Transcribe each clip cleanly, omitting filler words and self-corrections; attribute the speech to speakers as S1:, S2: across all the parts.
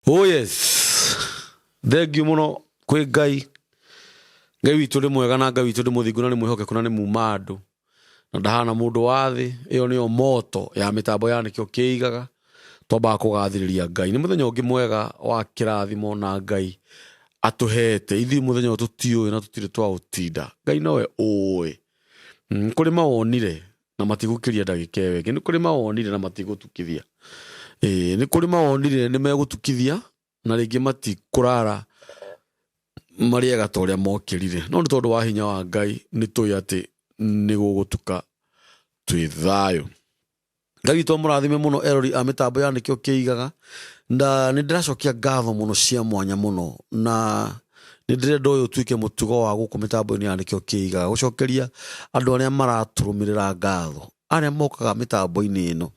S1: Oh yes. Thengiũ mũno kwĩ Ngai. Ngai witũ nĩ mwega na Ngai witũ nĩ mũthingu na nĩ mwĩhokeku na nĩ muuma andũ. Na ndahana mũndũ wa thĩ, ĩyo nĩyo moto ya mĩtambo ya nĩkĩo kĩigaga. Twambaga kũgathĩrĩria Ngai. Nĩ mũthenya ũngĩ mwega wa kĩrathimo na Ngai atũhete. Ithuĩ mũthenya ũyũ tũtiũĩ na tũtirĩ twaũtinda. Ngai nowe ũĩ. Kũrĩ mawonire na matigũkĩria ndagĩka ĩyo ĩngĩ. Nĩ kũrĩ mawonire na matigũtukithia. Nĩ kũrĩ mawonire nĩ megũtukithia na rĩngĩ matikũrara marĩega ta ũrĩa mokĩrire. No nĩ tondũ wa hinya wa Ngai nĩ tũĩ atĩ nĩ gũgũtuka twĩ thayũ. Ngai witũ mũrathime mũno erori a mĩtambo ya nĩkĩo kĩigaga. Na nĩ ndĩracokia ngatho mũno cia mwanya mũno na nĩ ndĩrenda ũyũ ũtuĩke mũtugo wa gũkũ mĩtambo-inĩ ya nĩkĩo kĩigaga gũcokeria andũ arĩa maratũrũmĩrĩra ngatho, arĩa mokaga mĩtambo-inĩ ĩno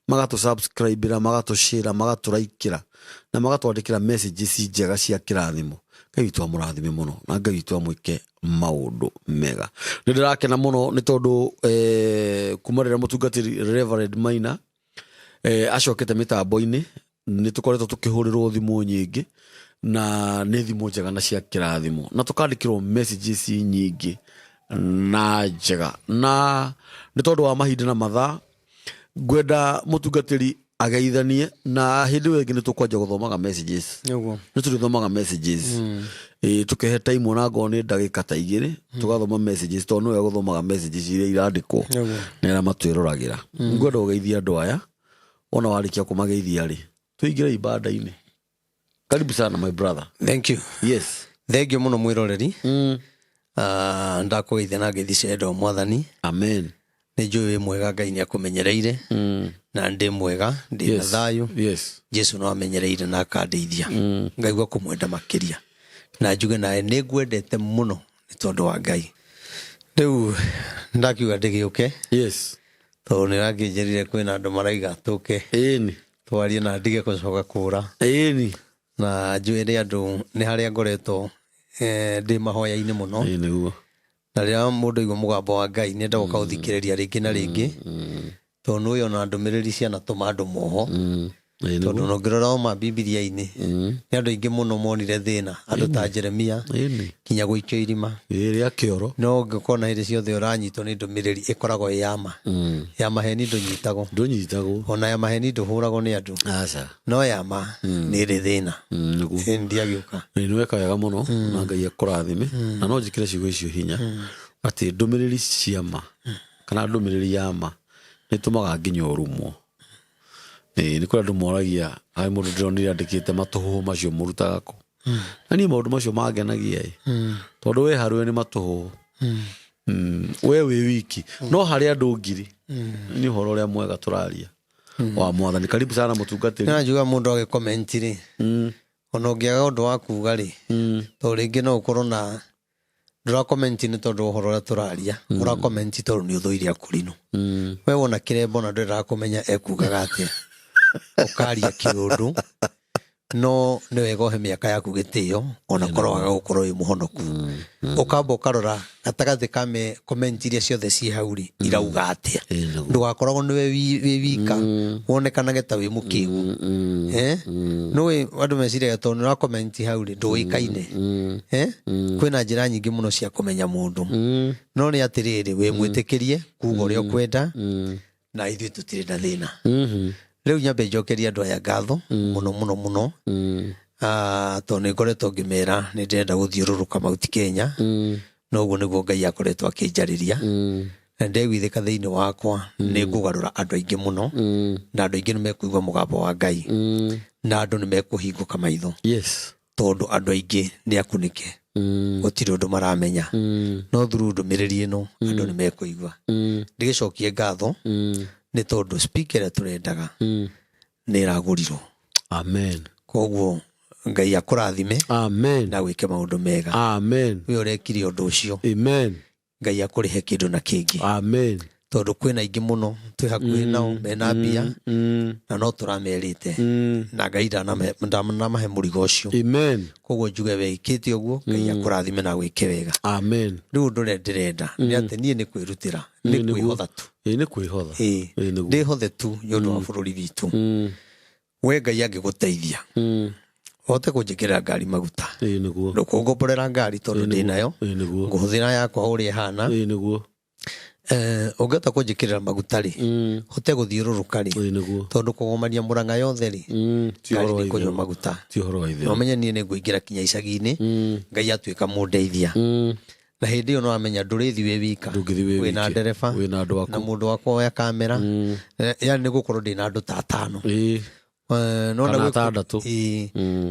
S1: magatũ-subscribe-ĩra, magatũ-share, magatũ-like-ĩra na magatwandĩkĩra messages njega cia kĩrathimo. Ngai witũ amũrathime mũno na Ngai witũ amwĩke maũndũ mega. Nĩ ndĩrakena mũno nĩ tondũ kuma rĩrĩa mũtungatĩri Reverend Maina acokete mĩtambo-inĩ nĩ tũkoretwo tũkĩhũrĩrwo thimũ nyingĩ na nĩ thimũ njega na cia kĩrathimo na tũkandĩkĩrwo messages nyingĩ na njega. Na nĩ tondũ wa mahinda na mathaa ngwenda mũtungatĩri ageithanie na hĩndĩ ĩyo ĩngĩ nĩ tũkwanja gũthomaga messages. Nĩ tũrĩthomaga messages. Tũkehe time ona ngorwo nĩ ndagĩka ta 2 tũgathoma messages tondũ nĩwe gũthomaga messages iria irandĩkwo na arĩa matwĩroragĩra. Ngwenda ũgeithie andũ aya ona warĩkia kũmageithia rĩ tũingĩre ibada-inĩ. Karibu sana my brother.
S2: Thank you.
S1: Yes.
S2: Thank you muno mwiroreri. Ndakũgeithia na ngeithi cia endo mwathani.
S1: Amen.
S2: Nĩ njũĩ mwega Ngai nĩ akũmenyereire na ndĩ mwega ndĩ na thayũ.
S1: Yes.
S2: Jesu no amenyereire na akandeithia. Ngaigua kũmwenda makĩria na njuge nawe nĩ ngwendete mũno nĩ tondũ wa Ngai. Rĩu ndakiuga ndĩgĩũke.
S1: Yes.
S2: Tondũ nĩ rakĩnjĩrire kwĩna andũ maraiga tũke.
S1: Ĩni.
S2: Twarie na ndige gũcoka kũra.
S1: Ĩni.
S2: Na njũĩre andũ nĩ harĩa ngoretwo ndĩ mahoya-inĩ mũno.
S1: Ĩni guo.
S2: Na rĩrĩa mũndũ aigua mũgambo wa Ngai nĩ enda gũka ũthikĩrĩria rĩngĩ na rĩngĩ. Tondũ nĩ ũyũ na ndũmĩrĩri cianatũma andũ moho. Tondũ no ngĩrora ma Bibilia-inĩ nĩ andũ aingĩ mũno monire thĩna, andũ ta Jeremia kinya gũikio irima
S1: rĩa kĩoro.
S2: No ngĩkona hĩndĩ ciothe ũranyitwo nĩ ndũmĩrĩri ĩkoragwo ĩ yama. Ya maheni ndũnyitagwo, ona ya maheni ndũhũragwo nĩ andũ.
S1: Aca.
S2: No yama nĩ ĩrĩ thĩna. Ndiagĩũka.
S1: Nĩ weka wega mũno na Ngai akũrathime na no njĩkĩre ciugo icio hinya atĩ ndũmĩrĩri cia ma kana ndũmĩrĩri ya ma nĩ tũmaga nginya ũrumwo. Nĩ kũrĩ andũ moragia harĩ mũndũ ndĩronire andĩkĩte matũhũhũ macio mũrutaga kũ. Na niĩ maũndũ macio mangenagia tondũ we harĩwe nĩ matũhũhũ. We wĩ wiki no harĩ andũ ngiri nĩ ũhoro ũrĩa mwega tũraria wa mwathani. Karibu sana mũtungatĩri.
S2: Na njuga mũndũ agĩkomenti rĩ ona ũngĩaga ũndũ wa kuuga rĩ tondũ rĩngĩ no ũkorwo na ndũrakomenti nĩ tondũ ũhoro ũrĩa tũraria, ũrakomenti tondũ nĩ ũthũire akũrinũ. We wona kĩrembo na ndũrakũmenya ekugaga atĩa ũkaria kĩũndũ no nĩ wega ũhe mĩaka yaku gĩtĩo ona korwo waga gũkorwo wĩ mũhonoku. Ũkamba ũkarora gatagatĩ ka komenti iria ciothe ciĩ hau rĩ irauga atĩa. Ndũgakoragwo nĩwe wĩ wika wonekanage ta wĩ mũkĩgu. Nĩwe andũ meciragia tondũ nĩ ũrakomenti hau rĩ ndũĩkaine. Kwĩna njĩra nyingĩ mũno cia kũmenya mũndũ no nĩ atĩrĩrĩ wĩ mwĩtĩkĩrie kuuga ũrĩa ũkwenda na ithuĩ tũtirĩ na thĩna. Rĩu nyambe njokerie andũ aya ngatho mũno mũno mũno tondũ nĩ ngoretwo ngĩmera nĩ ndĩrenda gũthiũrũrũka Mount Kenya na ũguo nĩguo Ngai akoretwo akĩnjarĩria na ndegwithĩka thĩinĩ wakwa nĩ ngũgarũra andũ aingĩ mũno na andũ aingĩ nĩ mekũigua mũgambo wa Ngai na andũ nĩ mekũhingũka maitho tondũ andũ aingĩ nĩ akunĩke gũtirĩ ũndũ maramenya no through ndũmĩrĩri ĩno andũ nĩ mekũigua. Ndĩgĩcokie ngatho nĩ tondũ speaker ĩrĩa tũrendaga nĩ ĩragũrirwo.
S1: Amen.
S2: Koguo Ngai akũrathime.
S1: Amen.
S2: Na gwĩke maũndũ mega.
S1: Amen.
S2: We ũrekire ũndũ ũcio.
S1: Amen.
S2: Ngai akũrĩhe kĩndũ na kĩngĩ.
S1: Amen.
S2: Tondũ kwĩna aingĩ mũno twĩ hakuhĩ nao mena mbia na no tũramerĩte na Ngai ndanamahe mũrigo ũcio.
S1: Amen.
S2: Koguo njuge wĩkĩte ũguo Ngai akũrathime na gwĩke wega.
S1: Amen.
S2: Rĩu ũndũ ũrĩa ndĩrenda nĩ atĩ niĩ nĩ kwĩrutĩra nĩ kwĩhotha tu.
S1: Nĩ kwĩhotha.
S2: Ndĩhothe tu nĩ ũndũ wa bũrũri witũ. We Ngai angĩgũteithia hote kunjikirira ngari maguta
S1: niguo
S2: ndukungomborera ngari tondu ndi nayo nguhuthira yakwa uria hana
S1: niguo
S2: ungeta kunjikirira maguta ri hote guthiururuka ri tondu kugomania Murang'a yothe ri ngari ni kunywa maguta
S1: ti horo wa ithe
S2: no menye nie ni nguingira kinya icagi-ini Ngai atuika mundeithia na hindi iyo no amenya ndurithi wi wika wina ndereba na mundu wakwa oya kamera yani ni gukorwo ndi na andu ta 5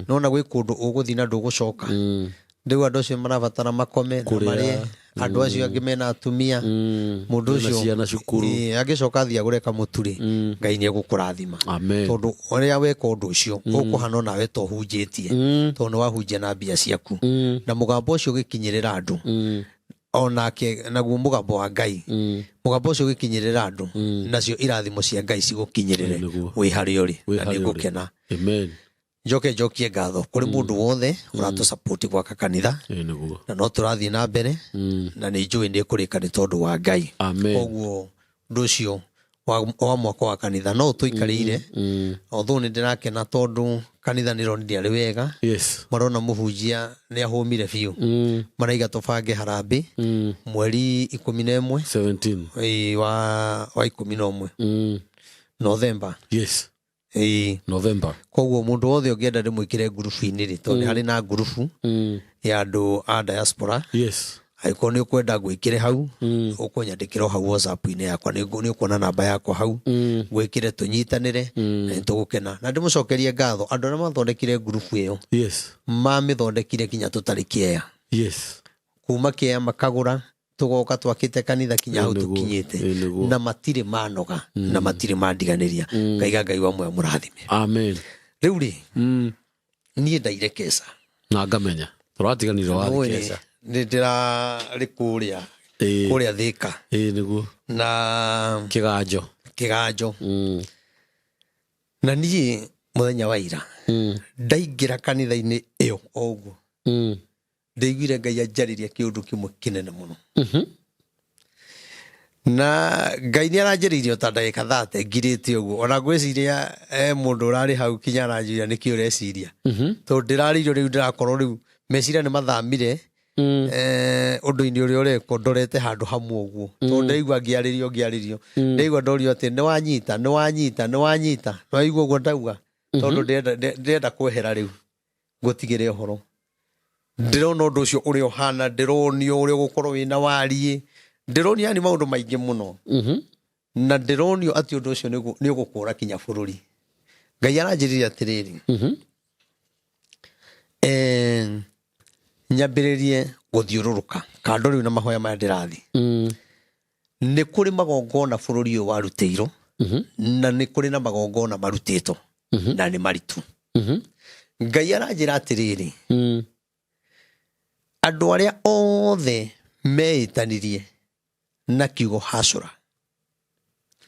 S2: nona gwi kundu uguthi na ndugucoka ndiu andu acio marabatara makome na marie andu acio angi mena atumia mundu ucio agicoka athia agure kamuturi Ngai ni egukurathima tondu uria weka undu ucio ukuhana nawe to hunjitie tondu wahunjia na mbia ciaku na mugambo ucio gikinyirira andu onake naguo mugambo wa Ngai mugambo ucio gikinyirira andu nacio irathimo cia Ngai cigukinyirire wi hari uri na ni gukena
S1: amen
S2: njokie ngatho kuri mundu wothe uratu support gwaka kanitha na no turathie na mbere na ni njui ndi kurika ni tondu wa Ngai koguo nducio wa mwaka wa kanitha no tuikarire although ni ndirakena tondu kanitha ni rondi ari wega marona muhunjia ni ahumire biu maraiga tubange harambe mweri 11 wa 11 November November koguo mundu wothe ungienda ndimwikire ngurubu-ini ri tondu hari na ngurubu ya andu a diaspora aiko ni ukwenda gwikire hau ukunyandikira hau WhatsApp-ini yakwa ni ukuona namba yakwa hau gwikire tunyitanire na tugukena na ndimucokerie ngatho andu aria mathondekire ngurubu iyo mamithondekire kinya tutari kiea kuma kiea makagura tugoka twakite kanitha kinya hau tukinyite na matire manoga na matire mandiganiria ngaiga Ngai wa mwe murathime
S1: amen
S2: riu ri nie ndaire kesa
S1: na ngamenya turatiganire wa kesa
S2: ni ndira ri kuria Thika
S1: niguo
S2: na kiganjo na nie muthenya wa ira ndaingira kanitha-ini iyo oguo ndaiguire Ngai anjariria kiundu kimwe kinene muno na Ngai ni aranjaririe ta ndagika 30 ngirite uguo ona gwiciria mundu urari hau kinya aranjuria niki ureciria tondu ndiraririo riu ndirakorwo riu meciria ni mathamire undu-ini uria ureko ndorete handu hamwe uguo tondu ndaigua ngiaririo ndaigua ndorio ati ni wanyita waigua uguo ndauga tondu ndirenda kwehera riu ngutigire uhoro ndirona undu ucio uri ohana ndironio uri gukorwo wina warie ndironia ni maundu maingi muno na ndironio ati undu ucio ni ugukura kinya bururi Ngai aranjiriria atiriri nyambiririe guthiururuka kando riu na mahoya maya ndirathi ni kuri magongona bururi uyu warutiro na ni kuri na magongona marutito na ni maritu Ngai aranjira atiriri andu aria othe meitanirie na kiugo hasura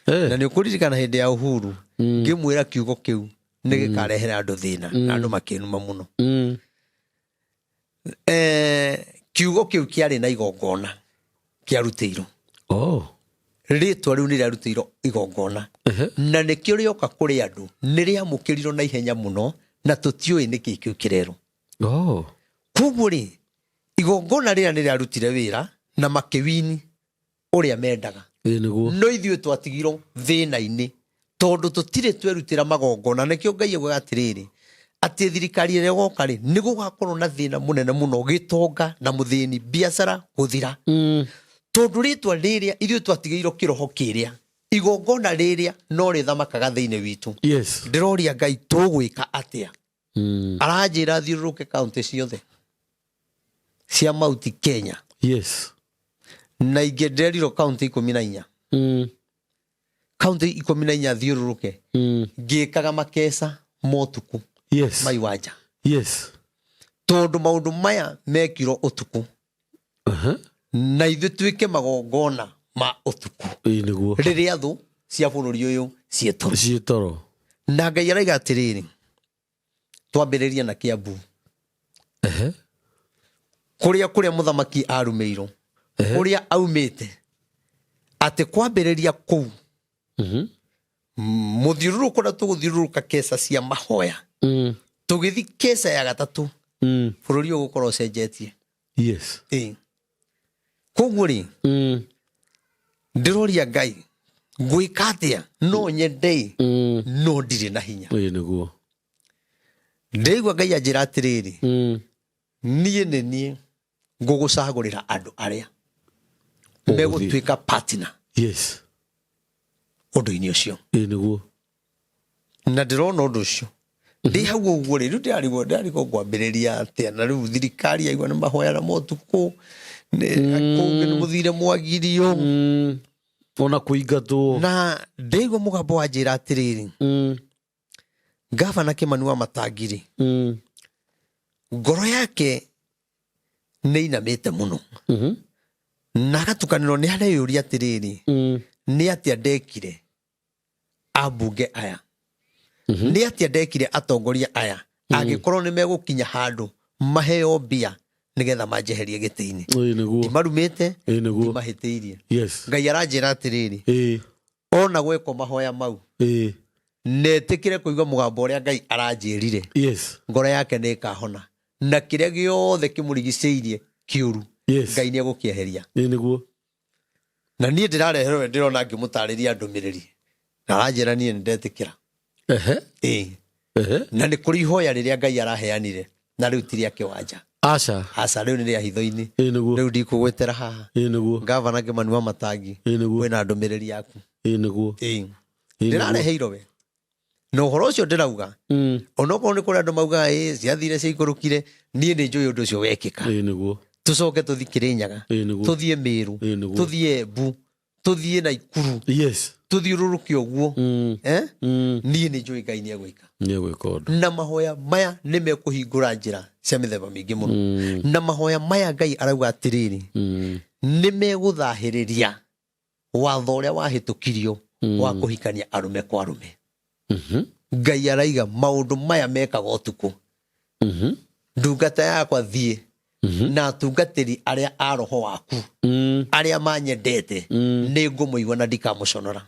S2: na ni ukuririkana hindi ya uhuru ngimwira kiugo kiu ni gikarehera andu thina na andu makinuma muno kiugo kiu kiari na igongona kiarutiro ritwa riu niriarutiro igongona na nikio rioka kuri andu niriamukirirwo na ihenya muno na tutiui niki kiu kirero koguo ri igongona rira niriarutire wira na makiwini uria mendaga no ithuĩ twatigirwo thĩna-inĩ tondu tutire twerutira magongona nikio Ngai auga atiriri ati thirikari ĩrĩa ĩgoka rĩ nĩ gũgakorwo na thĩna mũnene mũno gĩtonga na mũthĩni biacara gũthira tondu rĩtwa rĩrĩa ithuĩ twatigĩirwo kĩroho kĩrĩa igongona rĩrĩa no rĩthamakaga thĩinĩ witũ ndĩroria Ngai tũgwĩka atĩa aranjĩra thiũrũrũke kaunti ciothe cia Mount Kenya na ingĩ nderirwo kaunti 14 kaunti 14 thiũrũrũke ngĩkaga makesa motuku maiwanja tondu maundu maya mekirwo utuku na ithuĩ twĩke magongona ma utuku rĩrĩa thũ cia bũrũri ũyũ ciĩtoro na Ngai araiga atĩrĩrĩ twambĩrĩrie na Kiambu kũrĩa mũthamaki arumĩirwo kũrĩa aumĩte atĩ kwambĩrĩria kũu mũthiũrũrũko na tũgũthiũrũrũka kesa cia mahoya tugithi kesa ya gatatu bururi ugukorwo cenjetie.
S1: Yes.
S2: Koguo ri ndiroria Ngai gwika atia no nyende no ndire na hinya.
S1: Niguo
S2: Ndeigua Ngai anjira atiriri niĩ nĩ niĩ ngũgũcagũrĩra andũ arĩa megũtuĩka partner.
S1: Yes.
S2: Ũndũ-inĩ ũcio.
S1: Niguo
S2: Na ndĩrona ũndũ ũcio ndĩ hau ũguo rĩ rĩu ndarigwo ngwambĩrĩria atĩa na rĩu thirikari yaigua nĩ mahoyana motukũ kũngĩ nĩ mũthire mwagirio
S1: ona kũingatwo
S2: na ndĩigua mũgambo wa njĩra atĩrĩrĩ Gavana Kimani Wamatangi ngoro yake nĩ inamĩte mũno na agatukanĩrwo nĩ areyũria atĩrĩrĩ nĩ atĩa ndekire ambunge aya nĩ atĩa ndekire atongoria aya angĩkorwo nĩ megũkinya handũ maheo mbia nĩgetha manjeherie gĩtĩ-inĩ ndimarumĩte ndimahĩtĩirie. Ngai aranjĩra atĩrĩrĩ ona gwĩkwo mahoya mau netĩkĩre kũigua mũgambo ũrĩa Ngai aranjĩrire ngoro yake nĩ ĩkahona na kĩrĩa gĩothe kĩmũrigicĩirie kĩũru Ngai nĩ egũkĩeheria. Na niĩ ndĩrareherwo ndĩrona ngĩmũtarĩria ndũmĩrĩri na aranjĩra niĩ nĩ ndetĩkĩra. Na nĩ kũrĩ ihoya rĩrĩa Ngai araheanire na rĩu ti rĩa kĩwanja. Aca rĩu nĩ rĩa hitho-inĩ. Rĩu ndikũgwetera haha Gavana Kimani Wamatangi wĩna ndũmĩrĩri yaku. Ndĩrareheirwo we na ũhoro ũcio ndĩrauga onokorwo nĩ kũrĩ andũ maugaga ciathire ciaikũrũkire niĩ nĩ njũĩ ũndũ ũcio wekĩka. Tũcoke tũthi Kĩrĩnyaga tũthiĩ Mĩrũ tũthiĩ Embu tũthiĩ Naikuru tuthiũrũrũke ũguo niĩ nĩ njũĩ Ngai nĩ egwĩka ũndũ na mahoya maya nĩ mekũhingũra njĩra cia mĩthemba mĩingĩ mũno na mahoya maya Ngai arauga atĩrĩrĩ nĩ megũthahĩrĩria watho ũrĩa wahĩtũkirio wa kũhikania arũme kwa arũme. Ngai araiga maũndũ maya mekaga ũtukũ ndungata yakwa thiĩ na atungatĩri arĩa a roho waku arĩa manyendete nĩ ngũmũigua na ndikamũconora.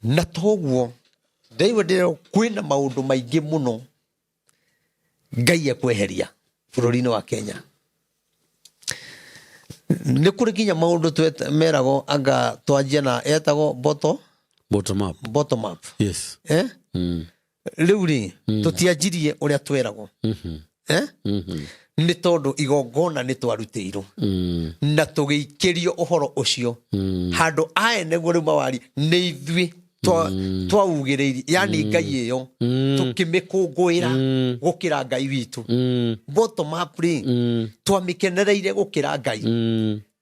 S2: Na toguo ndaigua ndĩrerwo kwĩna maũndũ maingĩ mũno Ngai ekweheria bũrũri-inĩ wa Kenya. Nĩ kũrĩ nginya maũndũ meragwo anga twanjia na etagwo bottom up. Rĩu rĩ tũtianjirie ũrĩa tweragwo nĩ tondũ igongona nĩ twarutĩirwo na tũgĩikĩrio ũhoro ũcio handũ ene guo rĩu mawari nĩ ithuĩ twaugĩrĩirie yani Ngai ĩyo tũkĩmĩkũngũĩra gũkĩra Ngai witũ. Bottom up rĩ twamĩkenereire gũkĩra Ngai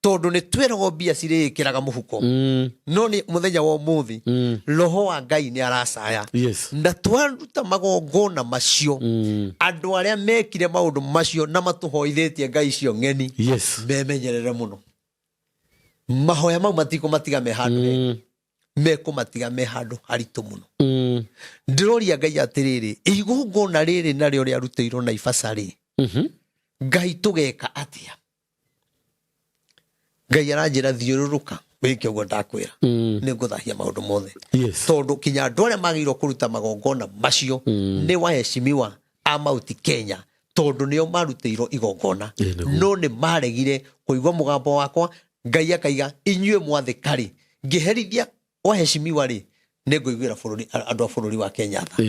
S2: tondũ nĩ tweragwo mbia cirĩkĩraga mũhuko no nĩ mũthenya wa ũmũthĩ roho wa Ngai nĩ aracaya na twaruta magongona macio andũ arĩa mekire maũndũ macio na matũhoithĩtie Ngai cio ng'eni memenyerere mũno. Mahoya mau matikũmatiga me handũ mekũmatiga me handũ haritũ mũno. Ndĩroria Ngai atĩrĩrĩ igongona rĩrĩ narĩo rĩarutĩirwo Naivasha rĩ Ngai tũgeka atĩa? Ngai aranjĩra thiũrũrũka wĩke ũguo ndakwĩra nĩ ngũthahia maũndũ mothe tondũ kinya andũ arĩa magĩrĩirwo kũruta magongona macio nĩ waheshimiwa a Mount Kenya tondũ nĩo marutĩirwo igongona no nĩ maregire kũigua mũgambo wakwa. Ngai akaiga inyuĩ mwathĩkarĩ ngĩherithia waheshimiwa rĩ nĩ ngũiguĩra andũ a bũrũri wa Kenya tha.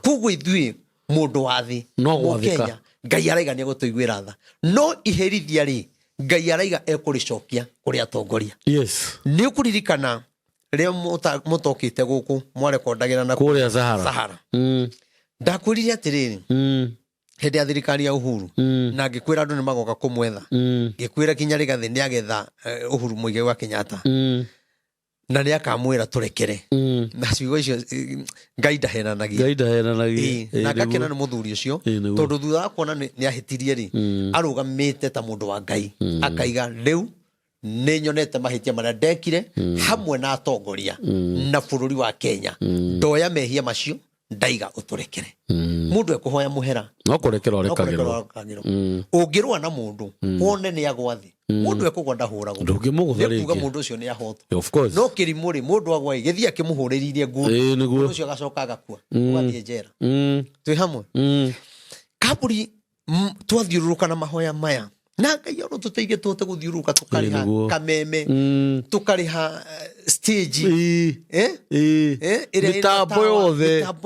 S2: Koguo ithuĩ mũndũ wa thĩ no Kenya Ngai araiga nĩ egũtũiguĩra tha no iherithia rĩ Ngai araiga ekũrĩcokia kũrĩ atongoria. Nĩ ũkũririkana rĩrĩa mũtokĩte gũkũ mwarekondagĩra na kũrĩa Sahara ndakwĩrire atĩrĩrĩ hĩndĩ ya thirikari ya Uhuru na ngĩkwĩra andũ nĩ magoka kũmwetha ngĩkwĩra kinya Rigathĩ nĩ agetha Uhuru Muigai wa Kenyatta na nĩ akamwĩra tũrekere na ciugo icio Ngai ndahenanagia na ngakena nĩ mũthuri ũcio tondũ thutha wa kuona nĩ ahĩtirie rĩ arũgamĩte ta mũndũ wa Ngai akaiga rĩu nĩ nyonete mahĩtia marĩa ndekire hamwe na atongoria na bũrũri wa Kenya ndoya mehia macio ndaiga uturekere mundu ekuhoya muhera
S1: no kurekera orekagirwo
S2: ungirwa na mundu wone ni agwathi mundu ekugwa ndahuragwo
S1: ndungimugutha
S2: kuga mundu ucio ni ahotwo
S1: of course
S2: no kirimuri mundu agwa githia kimuhuriririe ngundi mundu ucio agacoka agakua ugathie njera twi hamwe kaburi twathiururuka na mahoya maya na Ngai ono tuteithie tuhote guthiururuka tukariha kameme tukariha stage
S1: mitambo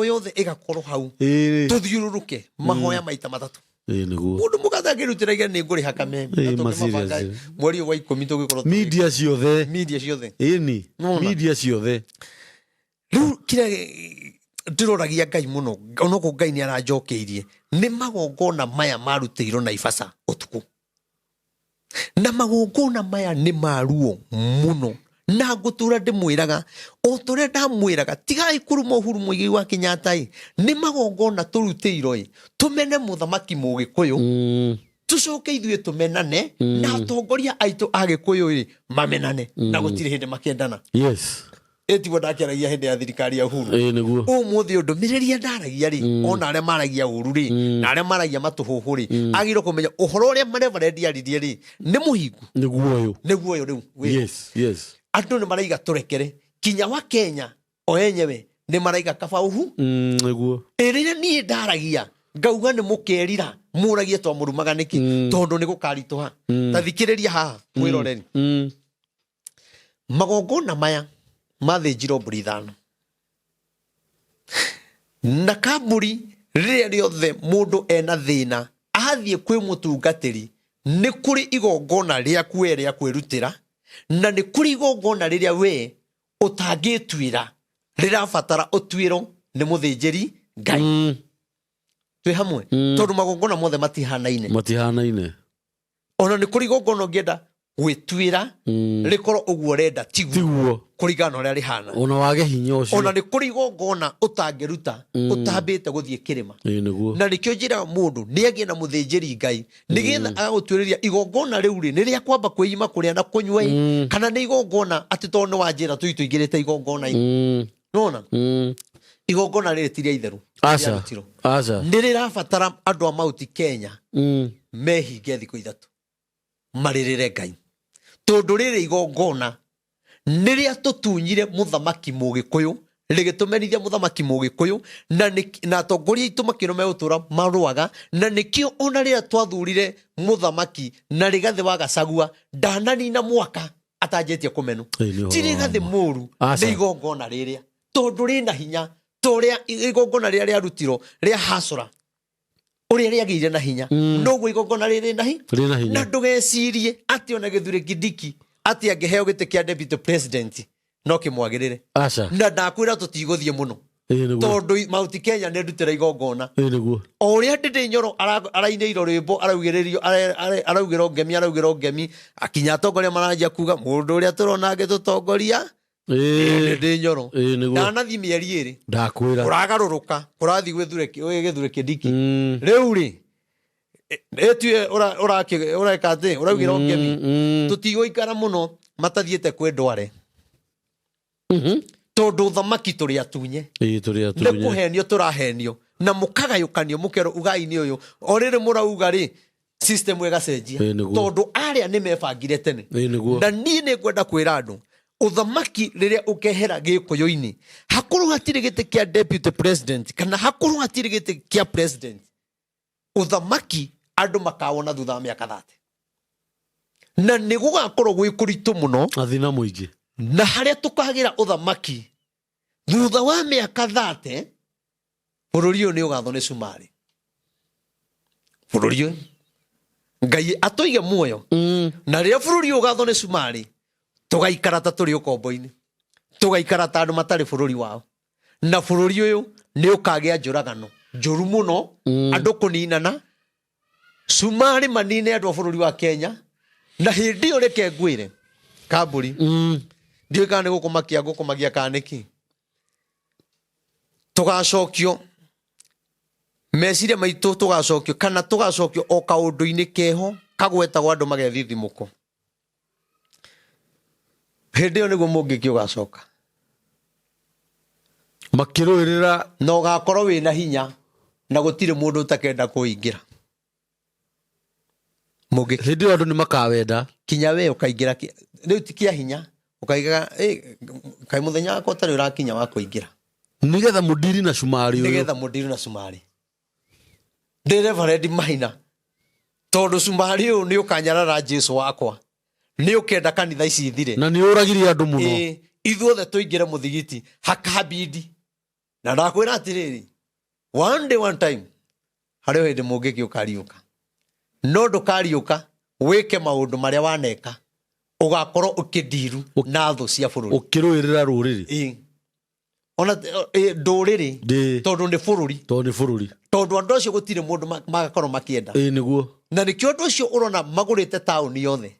S2: yothe igakorwo hau tuthiururuke mahoya maita matatu
S1: niguo
S2: mundu mugathagirutiragia ni nguriha kameme mweri wa 10 tugikorwo
S1: media ciothe ini media ciothe
S2: riu kira ndiroragia Ngai muno onoko Ngai ni aranjokeirie ni magongona maya marutiirwo na Naivasha utuku na magongona maya ni maruo muno na ngutura ndimwiraga o tore ndamwiraga tigai kuruma Uhuru Muigai wa Kenyatta ni magongona turutiirwo tumene muthamaki Mugikuyu tucoke ithuĩ tumenane na atongoria aitu Agikuyu mamenane na gutire hindi makendana
S1: yes
S2: etiwo ndakeragia hindi ya thirikari ya Uhuru
S1: niguo
S2: umuthi undu miriria ndaragia ona aria maragia uru na aria maragia matuhuhu agiro kumenya uhoro uria Reverend aririe ni muhingu niguo uyu riu
S1: yes
S2: andu ni maraiga turekere kinya wa Kenya o enyewe ni maraiga kabauhu
S1: niguo
S2: iriria ni ndaragia ngauga ni mukerira muragie to murumaga niki tondu ni gukarituha ta thikiriria haha mwiroreri magongona maya mathinjirwo mburi ithano na kaburi riria riothe mundu ena thina athie kwi mutungatiri ni kuri igongona ria kweria kwirutira na ni kuri igongona riria we utangitwira rirabatara utwiro ni muthinjiri Ngai twi hamwe tondu magongona mothe matihanaine ona ni kuri igongona ngienda gwitwira rikoro uguo renda tiguo kurigana uria rihana
S1: ona wage hinya ucio
S2: ona ni kuri igongona utangiruta utambite guthie kirima na nikio njira mundu ni agie na muthinjiri Ngai nigetha agagutwiriria igongona riu ni ria kwamba kwiyima kuria na kunywa kana ni igongona ati to ni wanjira tuitwigirite igongona nona igongona riri tiria itheru
S1: aca
S2: ni rirabatara andu a Mount Kenya mehinge thiku ithatu maririre Ngai tondu riri igongona niria tutunyire muthamaki Mugikuyu rigitumerithia muthamaki Mugikuyu na atongoria itu makirume utura maruaga na nikio ona rira twathurire muthamaki na rigathi wa Gachagua ndananina mwaka atanjetie kumenu tirigathi muru ni igongona riria tondu rina hinya toria igongona riria riarutirwo ria hasura uria riagire na hinya noguo igongona riri na ndugecirie ati ona Githure Kindiki ati angeheo gite kia deputy president no kimwagirire na ndakwira tutiguthie muno tondu Mount Kenya ne ndutira igongona o uria Ndindi Nyoro arainirwo rwimbo araugirwo ngemi akinya atongoria maranjia kuga mundu uria turona agitutongoria Ndindi Nyoro ndanathi mieri iri
S1: ndakwira
S2: uragaruruka urathi Githure Kindiki riu ri etue ureka ati uraugirwo ngemi tutiguikara muno matathiete kwe ndware tondu thamaki turi atunye ni kuhenio turahenio na mukagayukanio mukero ugai-ini uyu orire murauga ri system igacenjia tondu aria ni mebangire tene na ni ngwenda kwira andu uthamaki riria ukehera Gikuyu-ini hakuru hatire gite kia deputy president kana hakuru hatire gite kia president uthamaki andu makawona thutha wa miaka 30 na ni gugakorwo gwi kuritu muno
S1: athina muingi
S2: na haria tukagira uthamaki thutha wa miaka 30 bururi uyu ni ugatho ni Sumari bururi uyu Ngai atoige muoyo na riria bururi ugatho ni Sumari tugaikara ta turi ukombo-ini tugaikara ta andu matari bururi wao na bururi uyu ni ukagia njuragano njuru muno andu kuninana Sumari manine andu bururi wa Kenya na hindi uri ke ngwire kaburi ndiwe kana gukumagia kaniki tugacokio meciria maitu tugacokio kana tugacokio o kaundu-ini keho kagwetagwo andu magethithimuko hindi yo niguo mungiki ugacoka
S1: makirũĩrĩra
S2: na ũgakorwo wĩna hinya na gũtirĩ mũndũ ũtakenda kũingĩra mũngĩ
S1: hĩndĩ ĩyo andũ nĩ makawenda
S2: kinya we ũkaingĩra rĩu ti kĩa hinya ũkaigaga kaĩ mũthenya wakwa ũtarĩ ũrakinya wa kũingĩra
S1: nĩgetha mũndiri na cumari ũyũ
S2: nĩgetha mũndiri na cumari ndĩ Reverend Maina tondũ cumari ũyũ nĩ ũkanyarara Jesu wakwa nĩ ũkenda kanitha ici ithire
S1: na nĩ ũragire andũ mũno
S2: ithuothe tũingĩre mũthigiti hakabidi na ndakwĩra atĩrĩrĩ one day one time harĩ hĩndĩ mũngĩkĩ ũkariũka no ndũkariũka wĩke maũndũ marĩa waneka ũgakorwo ũkĩndiru na thũ cia bũrũri
S1: ũkĩrũĩrĩra rũrĩrĩ
S2: ona ndũrĩrĩ tondũ nĩ bũrũri tondũ andũ acio gũtirĩ mũndũ magakorwo makĩenda
S1: nĩguo
S2: na nĩkĩo andũ acio ũrona magũrĩte taũni yothe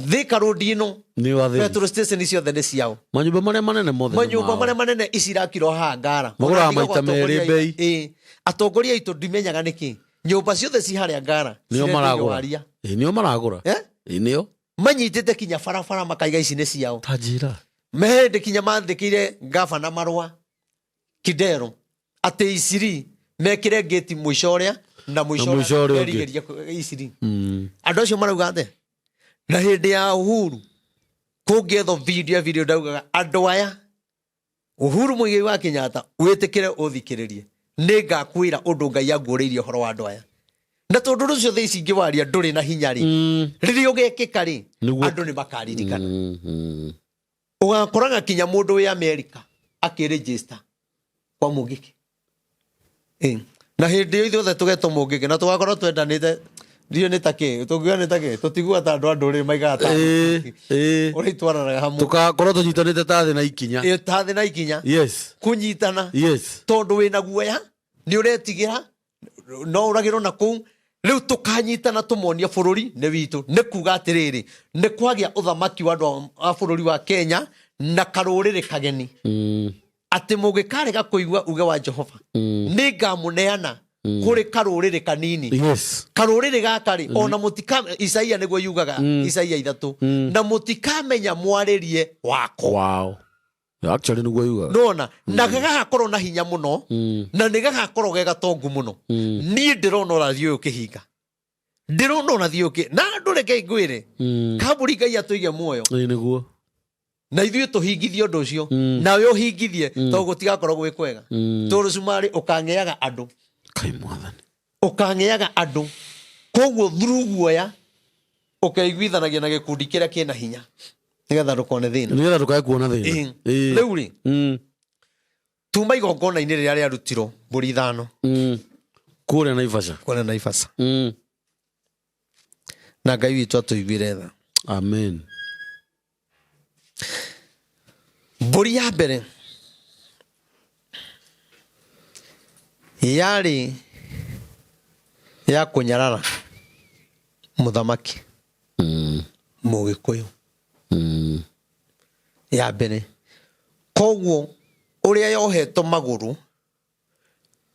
S2: Thika Road ino petrol station ciothe nĩ ciao
S1: manyũmba marĩa manene mothe
S2: manyũmba marĩa manene icirakirwo haha Ngara
S1: magũraga maita merĩ bei
S2: atongoria aitũ ndimenyaga nĩkĩ nyũmba ciothe ci harĩa Ngara
S1: nĩo maragũra nĩo
S2: manyitĩte kinya barabara makaiga ici nĩ ciao
S1: tanjira
S2: mehĩndĩ kinya mandĩkĩire gavana marũa Kidero atĩ Isiri mekĩre gate mũico ũrĩa na mũico ũrĩa erigĩria Isiri andũ acio marauga atĩ na hĩndĩ ya Uhuru kũngĩethwo video ndaugaga andũ aya Uhuru Muigai wa Kenyatta wĩtĩkĩre ũthikĩrĩrie nĩngakwĩra ũndũ Ngai anguũrĩirie ũhoro wa andũ aya na tondũ rũcio thaa ici ingĩwaria ndũrĩ na hinya rĩ rĩrĩa ũgekĩka rĩ andũ nĩ makaririkana ũgakoraga kinya mũndũ wĩ America akĩregister kwa Mũngĩkĩ na hĩndĩ ithuothe tũgetwo Mũngĩkĩ na tũgakorwo twendanĩte ndio nĩ takĩ tũngiuga nĩ takĩ tũtigua ta andũ ndũrĩ maigaga ta ũrĩa itwaranaga hamwe
S1: tũgakorwo tũnyitanĩte ta thĩ na ikinya
S2: ta thĩ na ikinya kũnyitana tondũ wĩna guoya nĩ ũretigĩra no ũragĩrwo na kũu rĩu tũkanyitana tũmonia bũrũri nĩ witũ nĩ kuga atĩrĩrĩ nĩ kwagĩa ũthamaki wa andũ a bũrũri wa Kenya na karũrĩrĩ kageni atĩ mũngĩkarega kũigua uge wa Jehova nĩ ngamũneana kũrĩ karũrĩrĩ kanini karũrĩrĩ gakari ona Isaia nĩguo yugaga Isaia 3 na mũtikamenya mwarĩrie wako
S1: actually nĩguo yugaga
S2: nona na gagakorwo na hinya mũno na nĩ gagakorwo gegatongu mũno niĩ ndĩrona ũrathi ũyũ kĩhinga ndĩrona ũrathi ũyũ na ndũreke ngwĩre kambũri Ngai atũige muoyo
S1: nĩguo
S2: na ithuĩ tũhingithie ũndũ ũcio nawe ũhingithie tondũ gũtigakorwo gwĩ kwega tondũ cumarĩ ũkang'eaga andũ ũkang'eaga andũ koguo through guoya ũkaiguithanagia na gĩkundi kĩrĩa kĩna hinya nĩgetha ndũkone thĩna
S1: nĩgetha ndũkae kuona thĩna
S2: rĩu rĩ tuma igongona-inĩ rĩrĩa rĩarutirwo mbũri 5 kũrĩa Naivasha na Ngai witũ atũiguire tha
S1: amen
S2: mbũri ya mbere yarĩ ya kũnyarara mũthamaki Mũgĩkũyũ ya mbere koguo ũrĩa yohetwo magũrũ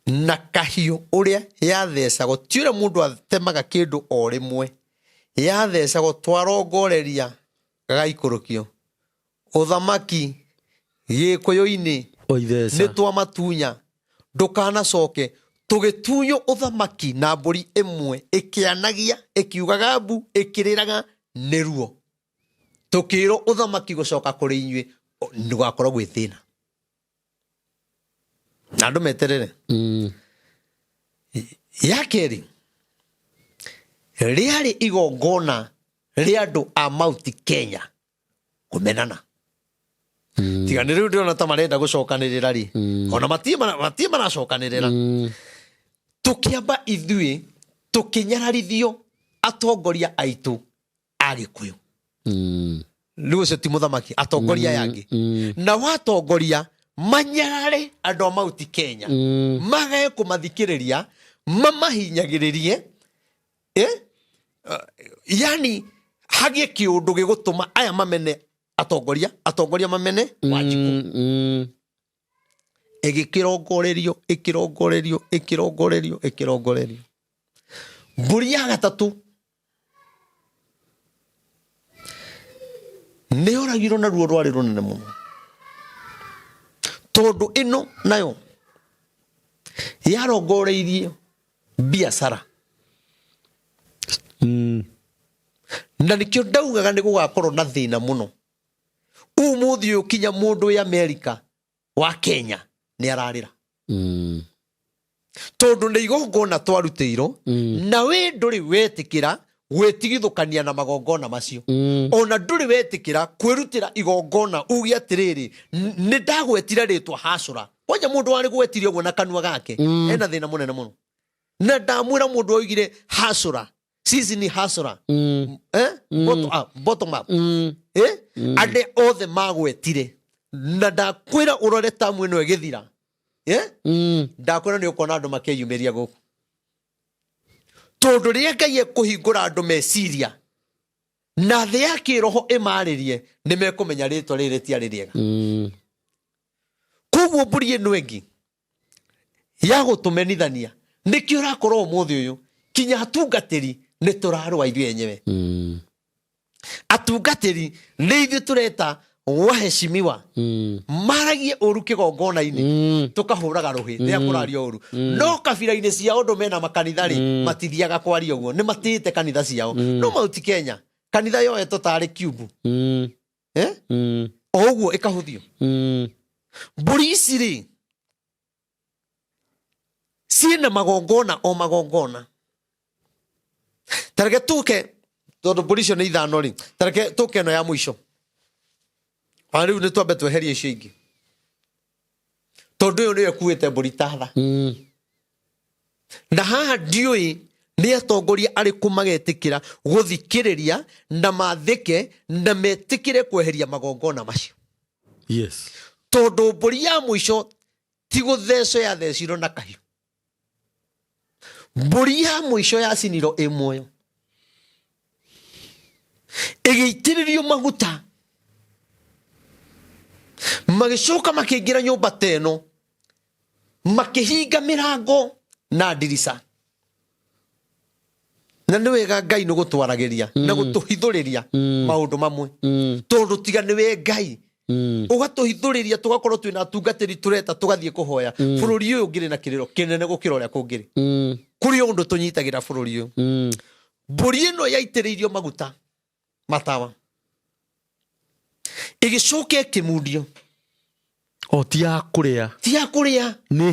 S2: na kahiũ ũrĩa yathecagwo ti ũrĩa mũndũ atemaga kĩndũ o rĩmwe yathecagwo twarongoreria gagaikũrũkio ũthamaki Gĩkũyũ-inĩ nĩ twamatunya ndũkanacoke tũgĩtunywo ũthamaki na mbũri ĩmwe ĩkĩanagia ĩkiugaga mbu ĩkĩrĩraga nĩ ruo tũkĩrwo ũthamaki gũcoka kũrĩ inyuĩ ndũgakorwo gwĩ thĩna na andũ meterere ya kerĩ rĩarĩ igongona rĩa andũ a Mount Kenya kũmenana tiga nĩ rĩu ndĩrona ta marenda gũcokanĩrĩra rĩ ona matie maracokanĩrĩra tũkĩamba ithuĩ tũkĩnyararithio atongoria aitũ a Gĩkũyũ rĩu ũcio ti mũthamaki atongoria aya angĩ na watongoria manyarare andũ a Mount Kenya magae kũmathikĩrĩria mamahinyagĩrĩrie yani hagĩe kĩũndũ gĩgũtũma aya mamene atongoria mamene Wanjikũ ĩkĩrongorerio mbũri ya gatatũ nĩ oragirwo na ruo rwarĩ rũnene mũno tondu ino nayo yarongoreirie biacara na nikio ndaugaga ni gugakorwo na thina muno umuthi ukinya mundu wi America wa Kenya ni ararira tondu ni igongona twarutĩirwo na we nduri wetikira gwetigithukania na magongona macio ona nduri wetikira kwirutira igongona ugi atiriri ni ndagwetira ritwa Hacũra onya mundu wari gwetirio uguo na kanua gake ena thina munene muno na ndamwira mundu oigire Hacũra sisi ni Hacũra bottom up ande othe magwetire na ndakwira urore tamu ino egithira ndakwira ni ukona andu makeyumiria guku tondu ria Ngai ekuhingura andu meciria na thĩ ya kĩroho ĩmarĩrie nĩ mekumenya rĩtwa rĩrĩ tiarĩ rĩega koguo mbũri ĩno ĩngĩ ya gũtũmenithania nĩkĩo ũrakorwo ũmũthĩ ũyũ kinya atungatĩri nĩ tũrarũa ithuĩ enyewe atungatĩri nĩ ithuĩ tũreta waheshimiwa maragie ũru kĩgongona-inĩ tũkahũraga rũhĩ rĩrĩa kũrario ũru no kabira-inĩ ciao ndũ mena makanitha-rĩ matithiaga kwaria ũguo nĩ matĩĩte kanitha ciao no mauti Kenya kanitha yoetwo tarĩ kiubu o ũguo ĩkahũthio mbũri ici-rĩ ciĩna magongona o magongona tareke tũke tondũ mbũri icio nĩ ithano-rĩ tareke tũke ĩno ya mũico rĩu nĩ twambe tweherie icio ingĩ tondu ũyũ nĩwe kuĩte mbũri ta tha na haha ndiũĩ nĩ atongoria arĩkũ magetĩkĩra gũthikĩrĩria na mathĩke na metĩkĩre kweheria magongona macio tondu mbũri ya mũico ti gũthecwo yathecirwo na kahiũ mbũri ya mũico yacinirwo ĩ muoyo ĩgĩitĩrĩrio maguta magicoka makĩingĩra nyũmba ta ĩno makĩhinga mĩrango na ndirica na nĩ wega Ngai nĩ gũtwaragĩria na gũtũhithũrĩria maũndũ mamwe tondu tiga nĩwe Ngai ũgatũhithũrĩria tũgakorwo twĩna atungatĩri tũreta tũgathiĩ kũhoya bũrũri ũyũ ngĩrĩ na kĩrĩro kĩnene gũkĩra ũrĩa kũngĩrĩ kũrĩ ũndũ tũnyitagĩra bũrũri ũyũ mbũri ĩno yaitĩrĩirio maguta matawa ĩgĩcoka ĩkĩmundio
S1: ti ya kũrĩa nĩ